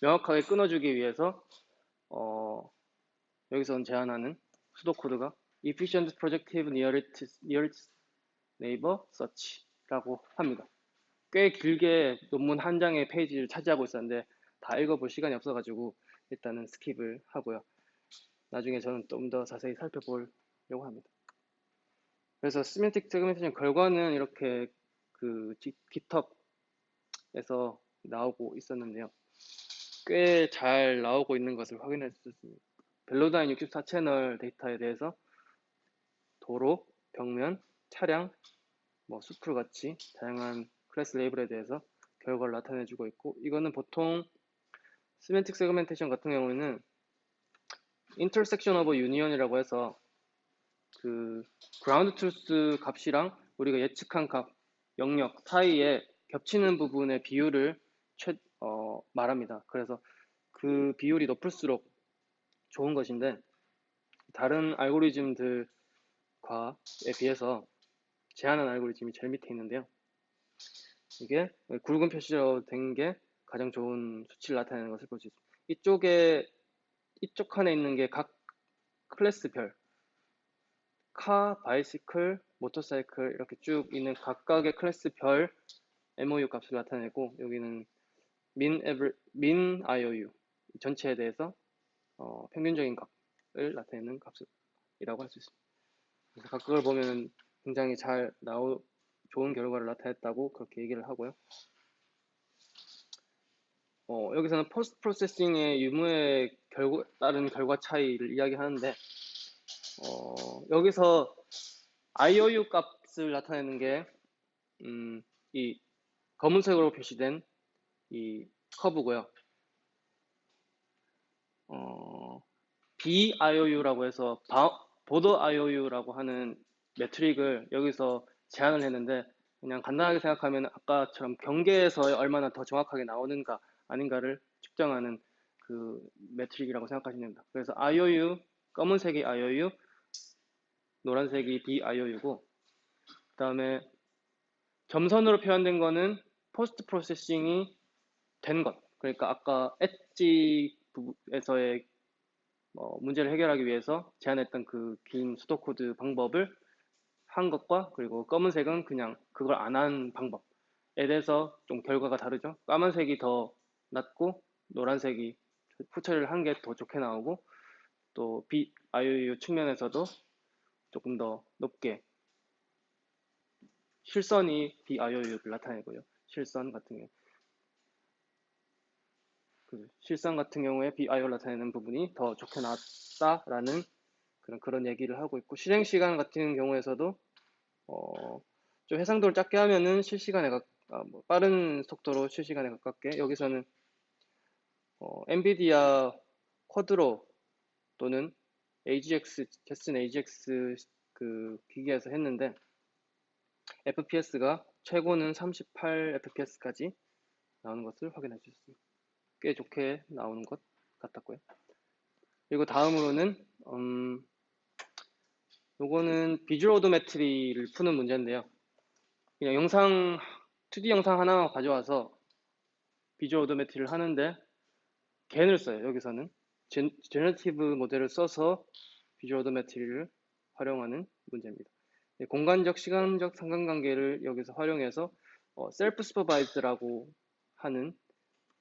명확하게 끊어주기 위해서 여기서 제안하는 수도 코드가 efficient projective nearest neighbor search라고 합니다. 꽤 길게 논문 한 장의 페이지를 차지하고 있었는데 다 읽어볼 시간이 없어가지고 일단은 스킵을 하고요. 나중에 저는 좀 더 자세히 살펴보려고 합니다. 그래서 시멘틱 세그멘테이션 결과는 이렇게 그 GitHub에서 나오고 있었는데요. 꽤 잘 나오고 있는 것을 확인할 수 있습니다. 벨로다인 64 채널 데이터에 대해서 도로, 벽면, 차량, 수풀 같이 다양한 클래스 레이블에 대해서 결과를 나타내주고 있고 이거는 보통 시멘틱 세그멘테이션 같은 경우에는 intersection of union이라고 해서 그 ground truth 값이랑 우리가 예측한 값 영역 사이에 겹치는 부분의 비율을 말합니다. 그래서 그 비율이 높을수록 좋은 것인데 다른 알고리즘들과에 비해서 제한한 알고리즘이 제일 밑에 있는데요. 이게 굵은 표시로 된 게 가장 좋은 수치를 나타내는 것을 볼 수 있습니다. 이쪽 칸에 있는 게 각 클래스별 카, 바이시클, 모터사이클 이렇게 쭉 있는 각각의 클래스별 MOU 값을 나타내고 여기는 min IOU 전체에 대해서 평균적인 값을 나타내는 값이라고 할 수 있습니다. 그래서 각각을 보면 굉장히 좋은 결과를 나타냈다고 그렇게 얘기를 하고요. 여기서는 포스트 프로세싱의 유무에 따른 결과 차이를 이야기하는데 여기서 IOU 값을 나타내는 게 이 검은색으로 표시된 이 커브고요. BIOU라고 해서 보더 IOU라고 하는 매트릭을 여기서 제안을 했는데 그냥 간단하게 생각하면 아까처럼 경계에서 얼마나 더 정확하게 나오는가 아닌가를 측정하는 그 매트릭이라고 생각하시면 됩니다. 그래서 IOU, 검은색이 IOU, 노란색이 BIOU고 그 다음에 점선으로 표현된 거는 포스트 프로세싱이 된 것. 그러니까 아까 엣지에서의 문제를 해결하기 위해서 제안했던 그 긴 수도 코드 방법을 한 것과 그리고 검은색은 그냥 그걸 안 한 방법에 대해서 좀 결과가 다르죠. 까만색이 더 낮고 노란색이 후처리를 한 게 더 좋게 나오고 또 BIOU 측면에서도 조금 더 높게 실선이 BIOU를 나타내고요. 실선 같은 경우에 BIO를 나타내는 부분이 더 좋게 나왔다라는 그런 얘기를 하고 있고 실행 시간 같은 경우에서도 좀 해상도를 작게 하면은 빠른 속도로 실시간에 가깝게 여기서는 엔비디아 쿼드로 또는 제슨 AGX 그 기기에서 했는데 FPS가 최고는 38 FPS까지 나오는 것을 확인할 수 있습니다. 꽤 좋게 나오는 것 같았고요. 그리고 다음으로는 요거는 비주얼 오도메트리를 푸는 문제인데요. 그냥 2D 영상 하나 가져와서 비주얼 오도메트리를 하는데 겐을 써요. 여기서는 제너티브 모델을 써서 비주얼 오도메트리를 활용하는 문제입니다. 공간적, 시간적 상관관계를 여기서 활용해서 셀프 스퍼바이즈라고 하는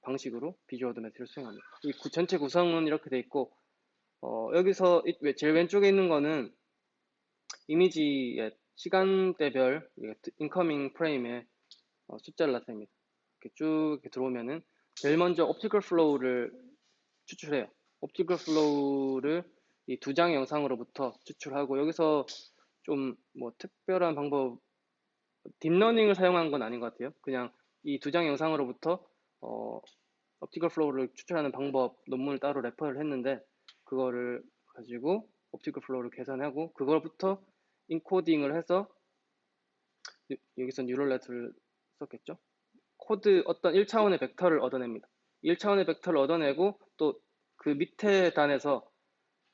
방식으로 비주얼 오도메트리를 수행합니다. 이 전체 구성은 이렇게 돼 있고 여기서 제일 왼쪽에 있는 거는 이미지의 시간대별 인커밍 프레임의 숫자를 나타냅니다. 이렇게 쭉 들어오면은 제일 먼저 옵티컬 플로우를 추출해요. 옵티컬 플로우를 이 두 장의 영상으로부터 추출하고 여기서 좀 뭐 특별한 방법 딥러닝을 사용한 건 아닌 것 같아요. 그냥 이 두 장의 영상으로부터 옵티컬 플로우를 추출하는 방법 논문을 따로 레퍼를 했는데 그거를 가지고 옵티컬 플로우를 계산하고 그걸부터 인코딩을 해서 여기서 뉴럴 네트를 썼겠죠. 코드 어떤 1차원의 벡터를 얻어냅니다. 1차원의 벡터를 얻어내고 또 그 밑에 단에서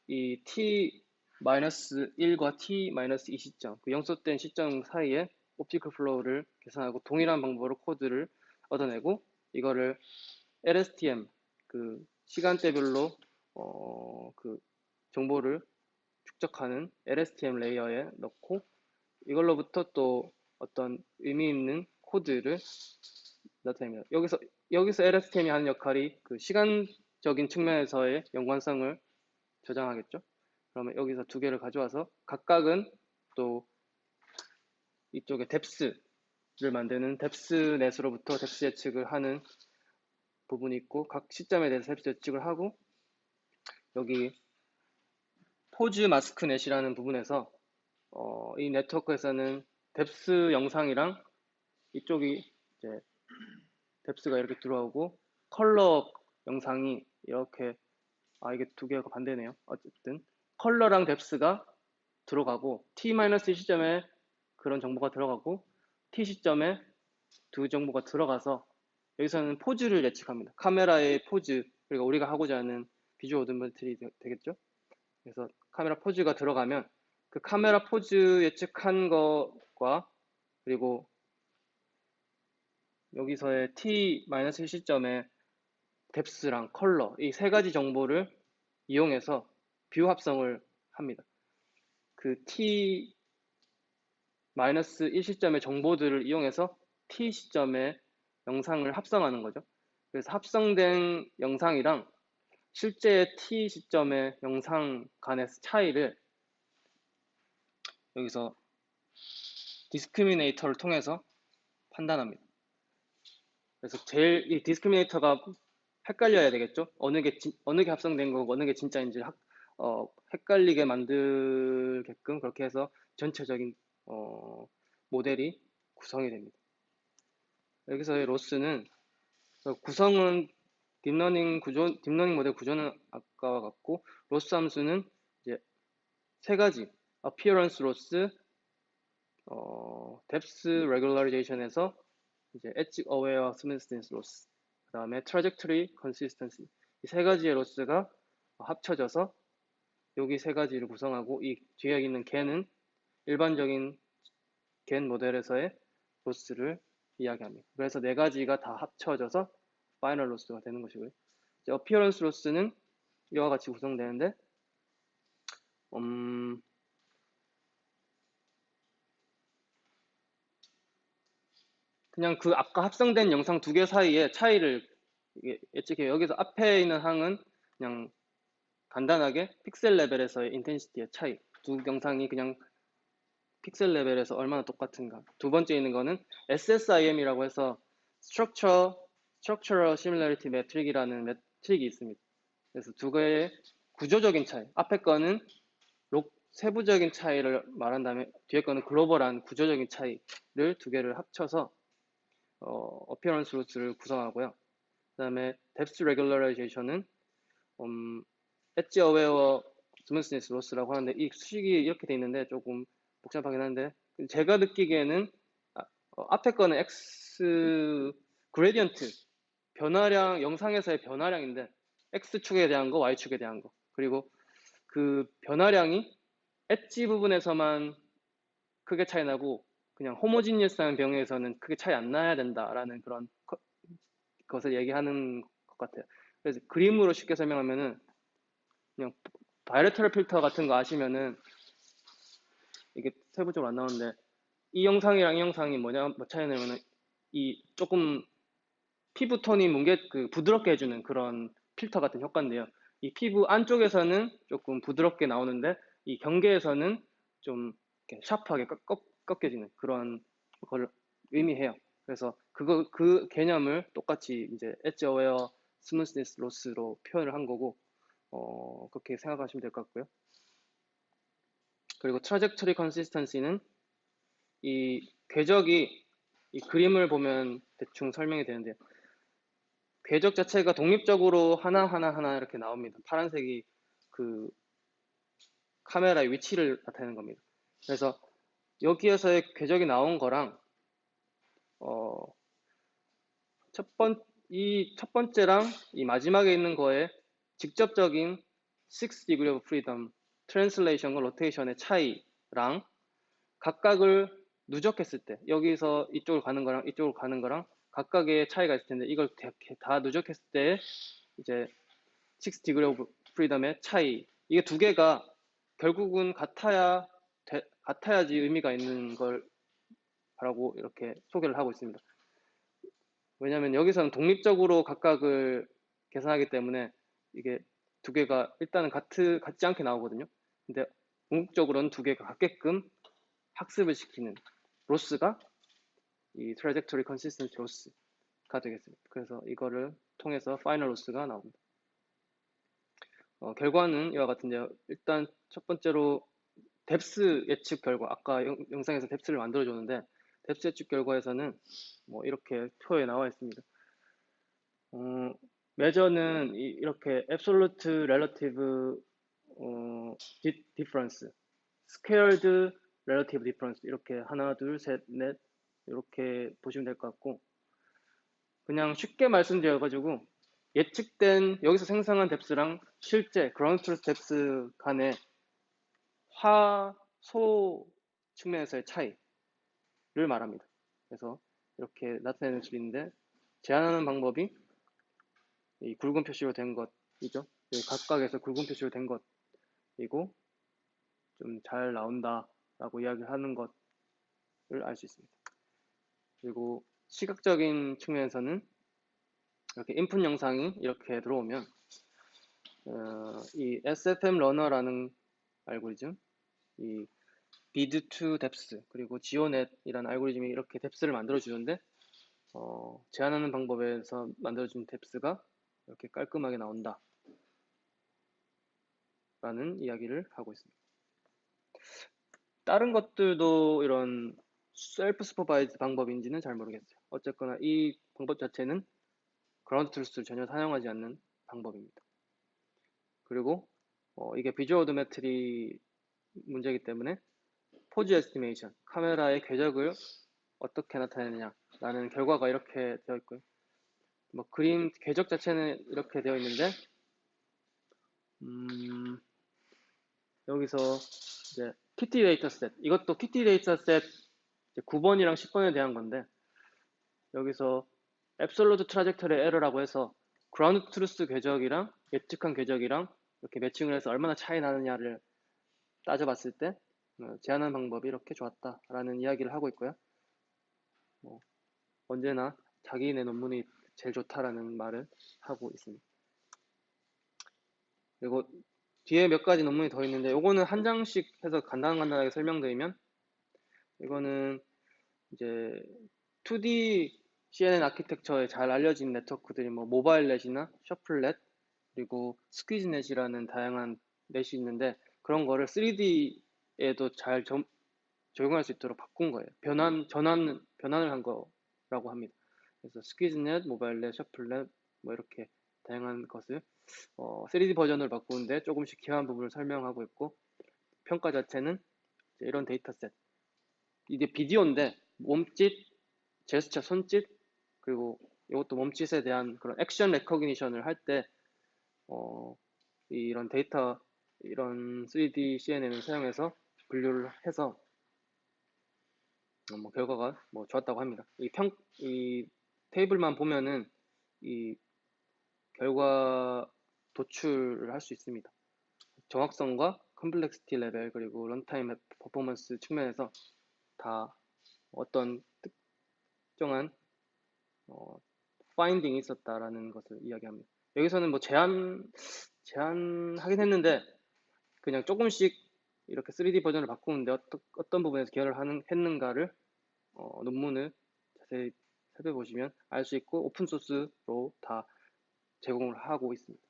이 t-1과 t-2 시점, 그 영속된 시점 사이에 옵티컬 플로우를 계산하고 동일한 방법으로 코드를 얻어내고 이거를 LSTM, 그 시간대별로 그 정보를 축적하는 LSTM 레이어에 넣고 이걸로부터 또 어떤 의미 있는 코드를 나타냅니다. 여기서 LSTM이 하는 역할이 그 시간적인 측면에서의 연관성을 저장하겠죠. 그러면 여기서 두 개를 가져와서 각각은 또 이쪽에 뎁스를 만드는 뎁스넷으로부터 뎁스 예측을 하는 부분이 있고 각 시점에 대해서 뎁스 예측을 하고 여기 포즈 마스크 넷이라는 부분에서 이 네트워크에서는 뎁스 영상이랑 이쪽이 이제 뎁스가 이렇게 들어오고 컬러 영상이 이렇게 이게 두 개가 반대네요. 어쨌든 컬러랑 뎁스가 들어가고 t-1 시점에 그런 정보가 들어가고 t 시점에 두 정보가 들어가서 여기서는 포즈를 예측합니다. 카메라의 포즈 그리고 우리가 하고자 하는 비주얼 오드멘트리 되겠죠. 그래서 카메라 포즈가 들어가면 그 카메라 포즈 예측한 것과 그리고 여기서의 t-1 시점에 뎁스랑 컬러 이 세 가지 정보를 이용해서 뷰 합성을 합니다. 그 t-1 시점의 정보들을 이용해서 t 시점에 영상을 합성하는 거죠. 그래서 합성된 영상이랑 실제 t 시점의 영상 간의 차이를 여기서 디스크리미네이터를 통해서 판단합니다. 그래서 제일 이 디스크리미네이터가 헷갈려야 되겠죠. 어느 게 합성된 거고 어느 게 진짜인지 헷갈리게 만들게끔 그렇게 해서 전체적인 모델이 구성이 됩니다. 여기서의 로스는 구성은 딥러닝 모델 구조는 아까와 같고 로스 함수는 이제 세 가지 appearance loss, depth regularization 에서 이제 edge aware smoothness loss, 그 다음에 trajectory consistency 이 세 가지의 로스가 합쳐져서 여기 세 가지를 구성하고 이 뒤에 있는 겐은 일반적인 겐 모델에서의 로스를 이야기합니다. 그래서 네 가지가 다 합쳐져서 파이널 로스가 되는 것이고요. 이제 어피어런스 로스는 이와 같이 구성되는데 그냥 그 아까 합성된 영상 두 개 사이의 차이를 예측해요. 여기서 앞에 있는 항은 그냥 간단하게 픽셀 레벨에서의 인텐시티의 차이. 두 영상이 그냥 픽셀 레벨에서 얼마나 똑같은가. 두 번째 있는 거는 SSIM이라고 해서 Structural Similarity Metric이라는 메트릭이 있습니다. 그래서 두 개의 구조적인 차이. 앞에 거는 세부적인 차이를 말한 다음에 뒤에 거는 글로벌한 구조적인 차이를 두 개를 합쳐서 appearance loss를 구성하고요. 그 다음에 depth regularization은 edge aware smoothness loss라고 하는데 이 수식이 이렇게 돼 있는데 조금 복잡하긴 한데 제가 느끼기에는 앞에 거는 x 그레디언트 변화량 영상에서의 변화량인데 x축에 대한 거 y축에 대한 거 그리고 그 변화량이 엣지 부분에서만 크게 차이 나고 그냥 호모지니어스한 병에서는 크게 차이 안 나야 된다라는 그런 것을 얘기하는 것 같아요. 그래서 그림으로 쉽게 설명하면은 그냥 바이레터럴 필터 같은 거 아시면은 이게 세부적으로 안 나오는데 이 영상이랑 이 영상이 뭐 차이냐면은 이 조금 피부톤이 부드럽게 해주는 그런 필터 같은 효과인데요. 이 피부 안쪽에서는 조금 부드럽게 나오는데 이 경계에서는 좀 이렇게 샤프하게 꺾여지는 그런 걸 의미해요. 그래서 그 개념을 똑같이 이제 엣지 어웨어 스무스니스 로스로 표현을 한 거고 그렇게 생각하시면 될 것 같고요. 그리고 트라젝터리 컨시스턴시는 이 궤적이 이 그림을 보면 대충 설명이 되는데요. 궤적 자체가 독립적으로 하나하나 이렇게 나옵니다. 파란색이 그 카메라의 위치를 나타내는 겁니다. 그래서 여기에서의 궤적이 나온 거랑 어, 첫 번째랑 이 마지막에 있는 거에 직접적인 6 degree of freedom, translation과 로테이션의 차이랑 각각을 누적했을 때 여기서 이쪽으로 가는 거랑 이쪽으로 가는 거랑 각각의 차이가 있을 텐데 이걸 다 누적했을 때 이제 6 degree of freedom의 차이 이게 두 개가 결국은 같아야지 의미가 있는 걸라고 이렇게 소개를 하고 있습니다. 왜냐하면 여기서는 독립적으로 각각을 계산하기 때문에 이게 두 개가 일단은 같지 않게 나오거든요. 근데 궁극적으로는 두 개가 같게끔 학습을 시키는 로스가 이 trajectory consistency 로스가 되겠습니다. 그래서 이거를 통해서 파이널 로스가 나옵니다. 결과는 이와 같은데요. 일단 첫 번째로 뎁스 예측 결과, 아까 영상에서 뎁스를 만들어줬는데 뎁스 예측 결과에서는 뭐 이렇게 표에 나와 있습니다. 메저는 이렇게 absolute relative difference, squared relative difference 이렇게 하나, 둘, 셋, 넷 이렇게 보시면 될 것 같고 그냥 쉽게 말씀드려가지고 예측된 여기서 생성한 뎁스랑 실제 그라운드 트루스 뎁스 간의 화소 측면에서의 차이를 말합니다. 그래서 이렇게 나타내는 수 있는데 제한하는 방법이 이 굵은 표시로 된 것이죠. 각각에서 굵은 표시로 된 것이고 좀 잘 나온다라고 이야기를 하는 것을 알 수 있습니다. 그리고 시각적인 측면에서는 이렇게 인풋 영상이 이렇게 들어오면 이 SFM 러너라는 알고리즘, 이 bid to depth 그리고 GeoNet이라는 알고리즘이 이렇게 뎁스를 만들어 주는데 제한하는 방법에서 만들어준 뎁스가 이렇게 깔끔하게 나온다 라는 이야기를 하고 있습니다. 다른 것들도 이런 셀프 스퍼바이즈 방법인지는 잘 모르겠어요. 어쨌거나 이 방법 자체는 그라운드 트루스를 전혀 사용하지 않는 방법입니다. 그리고 이게 비주얼 오도메트리 문제이기 때문에 포즈 에스티메이션, 카메라의 궤적을 어떻게 나타내느냐라는 결과가 이렇게 되어 있고요. 뭐 그림 궤적 자체는 이렇게 되어 있는데 여기서 이제 키티 데이터셋 이것도 키티 데이터셋 9번이랑 10번에 대한 건데 여기서 앱솔루트 트라젝터리 에러라고 해서 그라운드 트루스 궤적이랑 예측한 궤적이랑 이렇게 매칭을 해서 얼마나 차이 나느냐를 따져봤을 때 제한하는 방법이 이렇게 좋았다라는 이야기를 하고 있고요. 언제나 자기네 논문이 제일 좋다라는 말을 하고 있습니다. 그리고 뒤에 몇 가지 논문이 더 있는데 이거는 한 장씩 해서 간단하게 설명드리면 이거는 이제 2D CNN 아키텍처에 잘 알려진 네트워크들이 뭐 모바일넷이나 셔플넷 그리고 스퀴즈넷이라는 다양한 넷이 있는데 그런 거를 3D에도 잘 적용할 수 있도록 바꾼 거예요. 변환을 한 거라고 합니다. 그래서 스퀴즈넷, 모바일넷, 셔플넷 뭐 이렇게 다양한 것을 3D 버전을 바꾸는데 조금씩 기여한 부분을 설명하고 있고 평가 자체는 이런 데이터셋 이게 비디오인데 몸짓, 제스처, 손짓 그리고 이것도 몸짓에 대한 그런 액션 레커그니션을 할 때 이런 데이터 이런 3D CNN을 사용해서 분류를 해서 뭐 결과가 뭐 좋았다고 합니다. 이 테이블만 보면은 이 결과 도출을 할 수 있습니다. 정확성과 컴플렉시티 레벨 그리고 런타임 퍼포먼스 측면에서 다 어떤 특정한 파인딩이 있었다라는 것을 이야기합니다. 여기서는 뭐 제한하긴 했는데 그냥 조금씩 이렇게 3D 버전을 바꾸는데 어떤 부분에서 기여를 했는가를 논문을 자세히 살펴보시면 알 수 있고 오픈소스로 다 제공을 하고 있습니다.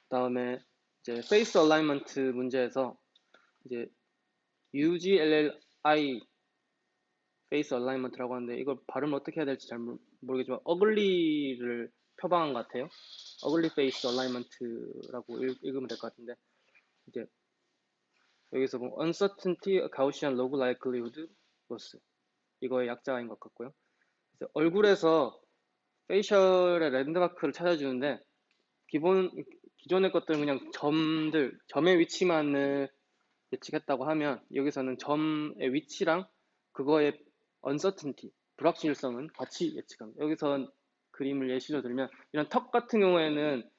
다음에 이제 페이스 얼라이먼트 문제에서 이제 UGLLI 페이스 얼라이먼트라고 하는데 이걸 발음을 어떻게 해야 될지 잘 모르겠지만 어글리를 표방한 것 같아요. 어글리 페이스 얼라이먼트라고 읽으면 될 것 같은데 이제 여기서 뭐 uncertainty, Gaussian log likelihood loss 이거의 약자인 것 같고요. 그래서 얼굴에서 페이셜의 랜드마크를 찾아주는데 기존의 것들은 그냥 점의 위치만을 예측했다고 하면 여기서는 점의 위치랑 그거의 uncertainty, 불확실성은 같이 예측합니다. 여기서 그림을 예시로 들면 이런 턱 같은 경우에는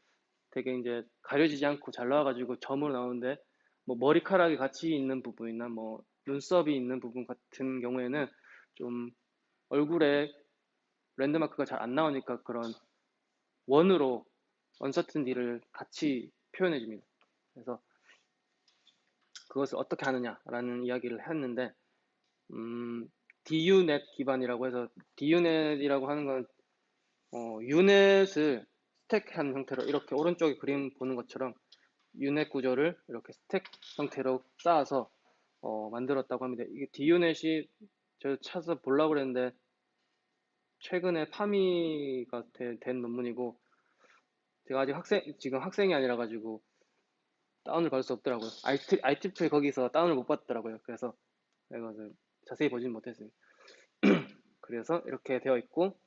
되게 이제 가려지지 않고 잘 나와가지고 점으로 나오는데 뭐 머리카락이 같이 있는 부분이나 뭐 눈썹이 있는 부분 같은 경우에는 좀 얼굴에 랜드마크가 잘 안 나오니까 그런 원으로 uncertainty를 같이 표현해 줍니다. 그래서 그것을 어떻게 하느냐라는 이야기를 했는데 DUNet 기반이라고 해서 DUNet이라고 하는 건 유넷을 스택한 형태로 이렇게 오른쪽에 그림 보는 것처럼 유넷 구조를 이렇게 스택 형태로 쌓아서 만들었다고 합니다. 이게 DUNet이 저 찾아서 보려고 그랬는데 최근에 파미가 된 논문이고 제가 아직 지금 학생이 아니라 가지고 다운을 받을 수 없더라고요. ITIP 거기서 다운을 못 받더라고요. 그래서 내가 자세히 보진 못했어요. 그래서 이렇게 되어 있고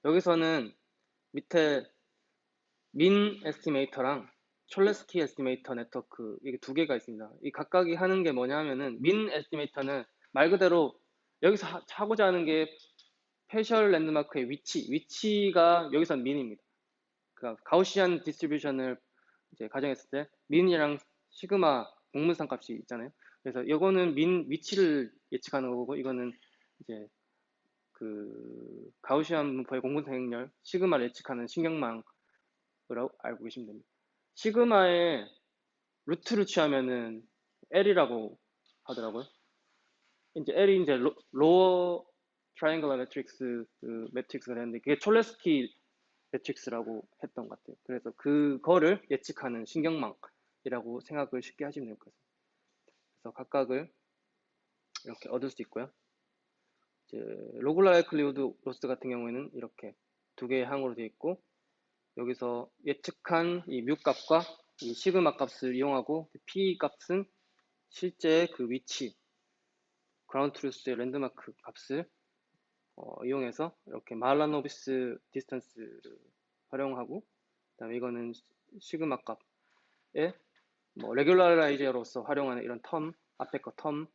여기서는 밑에 민 에스티메이터랑 촐레스키 에스티메이터 네트워크 이게 두 개가 있습니다. 이 각각이 하는 게 뭐냐 하면은 민 에스티메이터는 말 그대로 여기서 하고자 하는 게 페셜 랜드마크의 위치가 여기선 민입니다. 그러니까 가우시안 디스트리뷰션을 이제 가정했을 때 민이랑 시그마 공문상 값이 있잖아요. 그래서 이거는 민 위치를 예측하는 거고 이거는 이제 그 가우시안 분포의 공문상 행렬 시그마를 예측하는 신경망으로 알고 계시면 됩니다. 시그마의 루트를 취하면은 L이라고 하더라고요. 이제 L이 이제 로어 트라이앵글러 매트릭스 그 매트릭스가 되는데 그게 촐레스키 매트릭스라고 했던 것 같아요. 그래서 그거를 예측하는 신경망이라고 생각을 쉽게 하시면 될 것 같습니다. 그래서 각각을 이렇게 얻을 수 있고요. 이제 로글 라이클리후드 로스 같은 경우에는 이렇게 두 개의 항으로 되어 있고 여기서 예측한 이 뮤 값과 이 시그마 값을 이용하고 p 값은 실제 그 위치 그라운드 트루스의 랜드마크 값을 이용해서 이렇게 말라노비스 디스턴스를 활용하고 그다음에 이거는 시그마 값에 뭐 레귤라라이저로서 활용하는 이런 앞에 거 텀이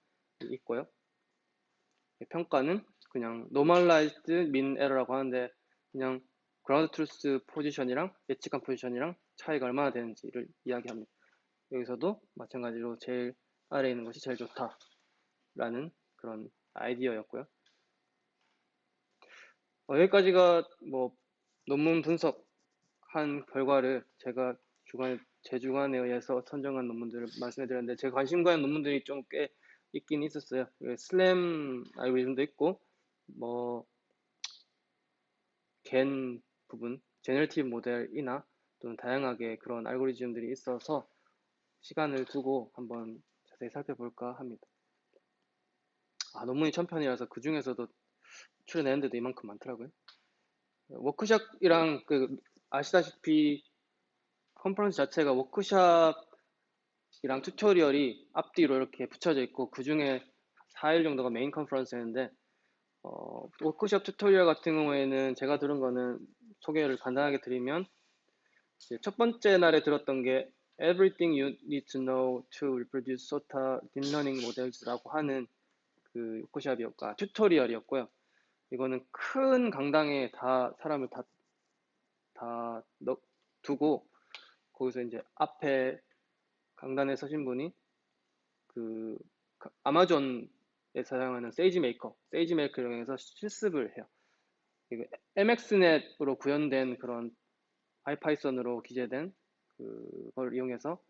있고요. 평가는 그냥 노멀라이즈드 민 에러라고 하는데 그냥 그라운드 트루스 포지션이랑 예측한 포지션이랑 차이가 얼마나 되는지를 이야기합니다. 여기서도 마찬가지로 제일 아래에 있는 것이 제일 좋다라는 그런 아이디어였고요. 여기까지가 뭐 논문 분석한 결과를 제가 제 주관에 의해서 선정한 논문들을 말씀해드렸는데 제 관심 가는 논문들이 좀 꽤 있긴 있었어요. 슬램 알고리즘도 있고 뭐 겐 부분, 제너레이티브 모델이나 또는 다양하게 그런 알고리즘들이 있어서 시간을 두고 한번 자세히 살펴볼까 합니다. 논문이 1000편이라서 그 중에서도 출연했는데도 이만큼 많더라고요. 워크샵이랑 아시다시피 컨퍼런스 자체가 워크샵이랑 튜토리얼이 앞뒤로 이렇게 붙여져 있고 그 중에 4일 정도가 메인 컨퍼런스였는데 워크샵 튜토리얼 같은 경우에는 제가 들은 거는 소개를 간단하게 드리면 첫 번째 날에 들었던 게 Everything you need to know to reproduce SOTA deep learning models라고 하는 그 워크샵이었고 튜토리얼이었고요. 이거는 큰 강당에 사람을 다 두고 거기서 이제 앞에 강단에 서신 분이 그 아마존에 사용하는 세이지 메이커를 이용해서 실습을 해요. MXNet으로 구현된 그런 아이파이썬으로 기재된 그걸 이용해서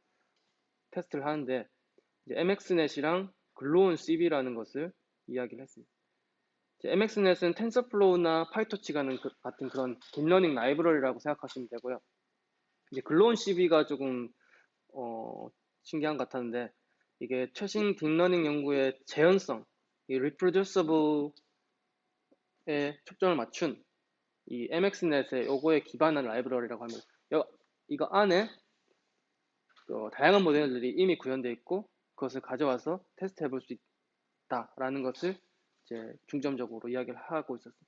테스트를 하는데 이제 MXNet이랑 글로온 CB라는 것을 이야기를 했습니다. MXNet은 텐서플로우나 파이토치 같은 그런 딥러닝 라이브러리라고 생각하시면 되고요. 이제 글로온 CB가 조금 신기한 것 같았는데 이게 최신 딥러닝 연구의 재현성, 이 reproducible에 초점을 맞춘 이 MXNet의 요거에 기반한 라이브러리라고 합니다. 이거 안에 다양한 모델들이 이미 구현되어 있고 그것을 가져와서 테스트 해볼 수 있다라는 것을 이제 중점적으로 이야기를 하고 있었습니다.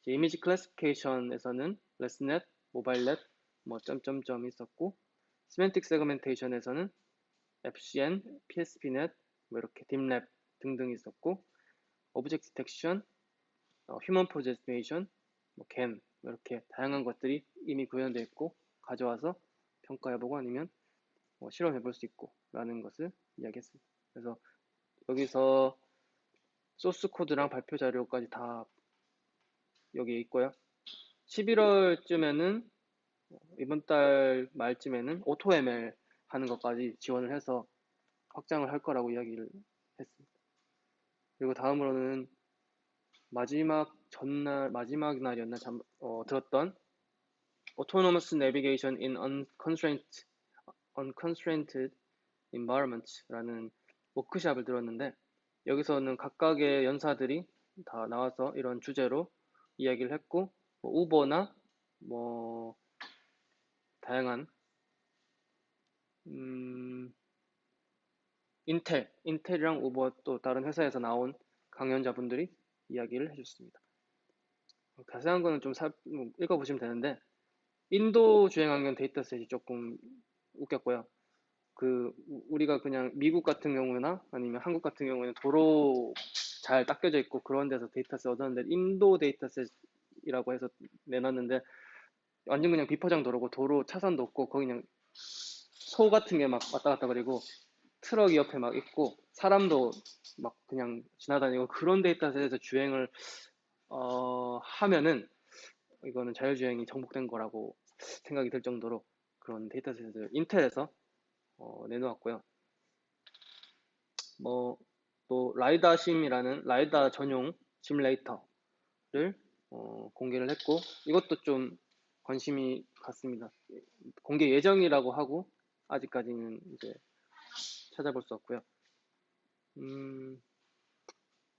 이미지 클래시피케이션에서는 레스넷, 모바일넷, 뭐 점점점이 있었고 시멘틱 세그멘테이션에서는 FCN, PSPNet, 뭐 이렇게 딥랩 등등 있었고 오브젝트 디텍션, 휴먼 프로젝 에스티메이션, 뭐 GAN 이렇게 다양한 것들이 이미 구현되어 있고 가져와서 평가해보고 아니면 실험해볼 수 있고 라는 것을 이야기했습니다. 그래서 여기서 소스 코드랑 발표 자료까지 다 여기에 있고요. 11월쯤에는 이번 달 말쯤에는 AutoML 하는 것까지 지원을 해서 확장을 할 거라고 이야기를 했습니다. 그리고 다음으로는 마지막 날이었나 들었던 Autonomous Navigation in Unconstrained Environments라는 워크샵을 들었는데 여기서는 각각의 연사들이 다 나와서 이런 주제로 이야기를 했고 우버나 뭐 다양한 인텔이랑 우버 또 다른 회사에서 나온 강연자분들이 이야기를 해줬습니다. 자세한 거는 좀 읽어보시면 되는데 인도 주행환경 데이터셋이 조금 웃겼고요. 우리가 그냥 미국 같은 경우나 아니면 한국 같은 경우에는 도로 잘 닦여져 있고 그런 데서 데이터셋 얻었는데 인도 데이터셋이라고 해서 내놨는데 완전 그냥 비포장 도로고 도로 차선도 없고 거기 그냥 소 같은 게 막 왔다 갔다 그리고 트럭이 옆에 막 있고 사람도 막 그냥 지나다니고 그런 데이터셋에서 주행을 하면은 이거는 자율주행이 정복된 거라고 생각이 들 정도로 그런 데이터셋을 인텔에서 내놓았고요. 뭐 또 라이다 심이라는 라이다 전용 시뮬레이터를 공개를 했고 이것도 좀 관심이 갔습니다. 공개 예정이라고 하고 아직까지는 이제 찾아볼 수 없고요.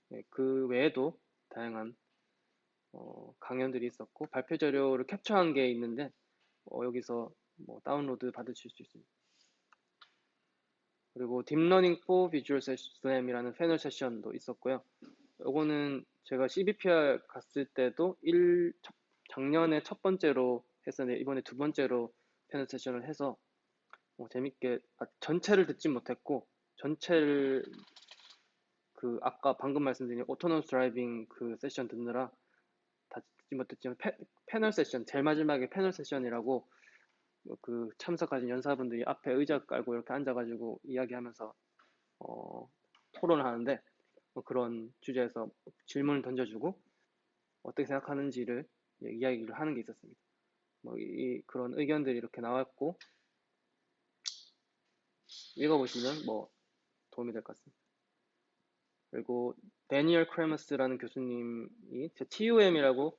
네, 그 외에도 다양한 강연들이 있었고 발표 자료를 캡처한 게 있는데 여기서 뭐 다운로드 받으실 수 있습니다. 그리고 딥러닝 for Visual SLAM이라는 패널 세션도 있었고요. 요거는 제가 CBPR 갔을 때도 작년에 첫 번째로 했었는데 이번에 두 번째로 패널 세션을 해서 재밌게 전체를 듣진 못했고 전체를 아까 방금 말씀드린 오토노머스 드라이빙 그 세션 듣느라 다 듣지 못했지만 패널 세션 제일 마지막에 패널 세션이라고 참석하신 연사분들이 앞에 의자 깔고 이렇게 앉아가지고 이야기하면서 토론을 하는데 그런 주제에서 질문을 던져주고 어떻게 생각하는지를 이야기를 하는 게 있었습니다. 그런 의견들이 이렇게 나왔고 읽어보시면 도움이 될 것 같습니다. 그리고 데니얼 크레머스라는 교수님이 TUM이라고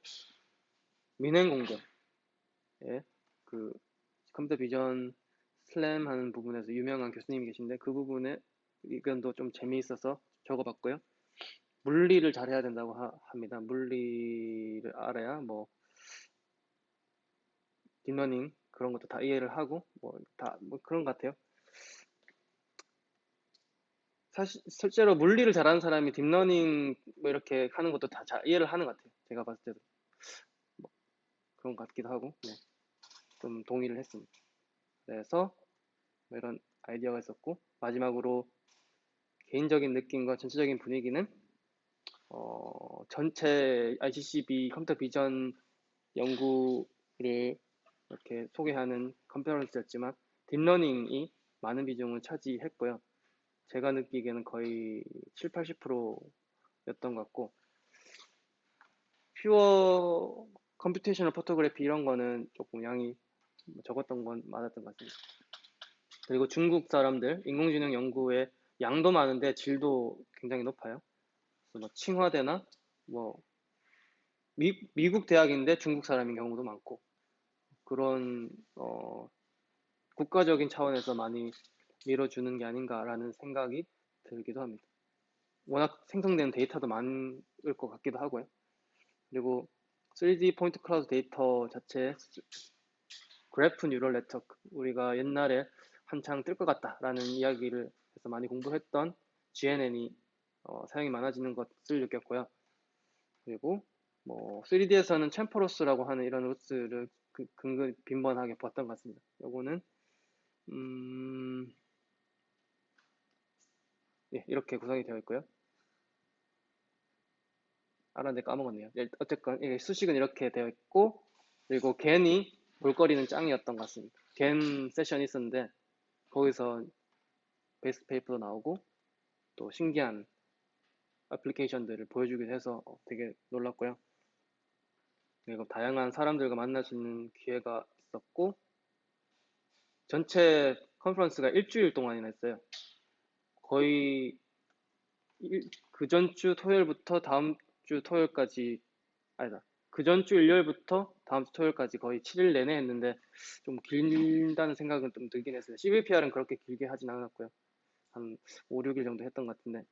민행 공부에 컴퓨터 비전 슬램 하는 부분에서 유명한 교수님이 계신데 그 부분에 의견도 좀 재미있어서 적어봤고요. 물리를 잘해야 된다고 합니다. 물리를 알아야 딥러닝 그런 것도 다 이해를 하고 그런 것 같아요. 사실 실제로 물리를 잘하는 사람이 딥러닝 이렇게 하는 것도 다 잘 이해를 하는 것 같아요. 제가 봤을 때도 그런 것 같기도 하고 좀 동의를 했습니다. 그래서 이런 아이디어가 있었고 마지막으로 개인적인 느낌과 전체적인 분위기는 전체 ICCB 컴퓨터 비전 연구를 이렇게 소개하는 컨퍼런스였지만 딥러닝이 많은 비중을 차지했고요. 제가 느끼기에는 거의 7, 80%였던 것 같고 퓨어 컴퓨테이셔널 포토그래피 이런 거는 조금 양이 적었던 건 맞았던 것 같습니다. 그리고 중국 사람들 인공지능 연구에 양도 많은데 질도 굉장히 높아요. 그래서 칭화대나 미국 대학인데 중국 사람인 경우도 많고 그런 국가적인 차원에서 많이 밀어주는 게 아닌가라는 생각이 들기도 합니다. 워낙 생성되는 데이터도 많을 것 같기도 하고요. 그리고 3D 포인트 클라우드 데이터 자체에 그래프 뉴럴 네트워크, 우리가 옛날에 한창 뜰 것 같다라는 이야기를 해서 많이 공부했던 GNN이 사용이 많아지는 것을 느꼈고요. 그리고 뭐 3D에서는 챔퍼로스라고 하는 이런 루트를 근근 빈번하게 봤던 것 같습니다. 요거는 예, 이렇게 구성이 되어 있고요. 알았는데 까먹었네요. 예, 어쨌건 예, 수식은 이렇게 되어 있고, 그리고 겐이 볼거리는 짱이었던 것 같습니다. 겐 세션이 있었는데 거기서 베이스 페이퍼도 나오고 또 신기한 애플리케이션들을 보여주기도 해서 되게 놀랐고요. 그리고 다양한 사람들과 만날 수 있는 기회가 있었고, 전체 컨퍼런스가 일주일 동안이나 했어요. 거의 그 전주 토요일부터 다음 주 토요일까지, 아니다. 그 전주 일요일부터 다음 주 토요일까지 거의 7일 내내 했는데 좀 길다는 생각은 좀 들긴 했어요. CVPR은 그렇게 길게 하진 않았고요. 한 5, 6일 정도 했던 것 같은데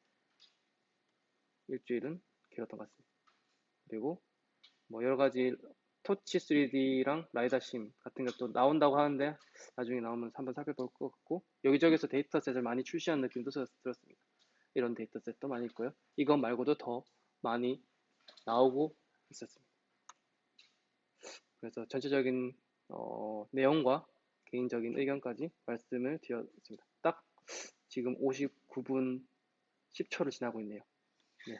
일주일은 길었던 것 같습니다. 그리고 뭐 여러 가지 토치 3D랑 라이다심 같은 것도 나온다고 하는데 나중에 나오면 한번 살펴볼 것 같고, 여기저기서 데이터셋을 많이 출시한 느낌도 들었습니다. 이런 데이터셋도 많이 있고요. 이것 말고도 더 많이 나오고 있었습니다. 그래서 전체적인 내용과 개인적인 의견까지 말씀을 드렸습니다. 딱 지금 59분 10초를 지나고 있네요. 네.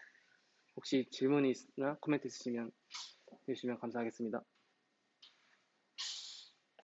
혹시 질문이 있나 코멘트 있으시면 해주시면 감사하겠습니다.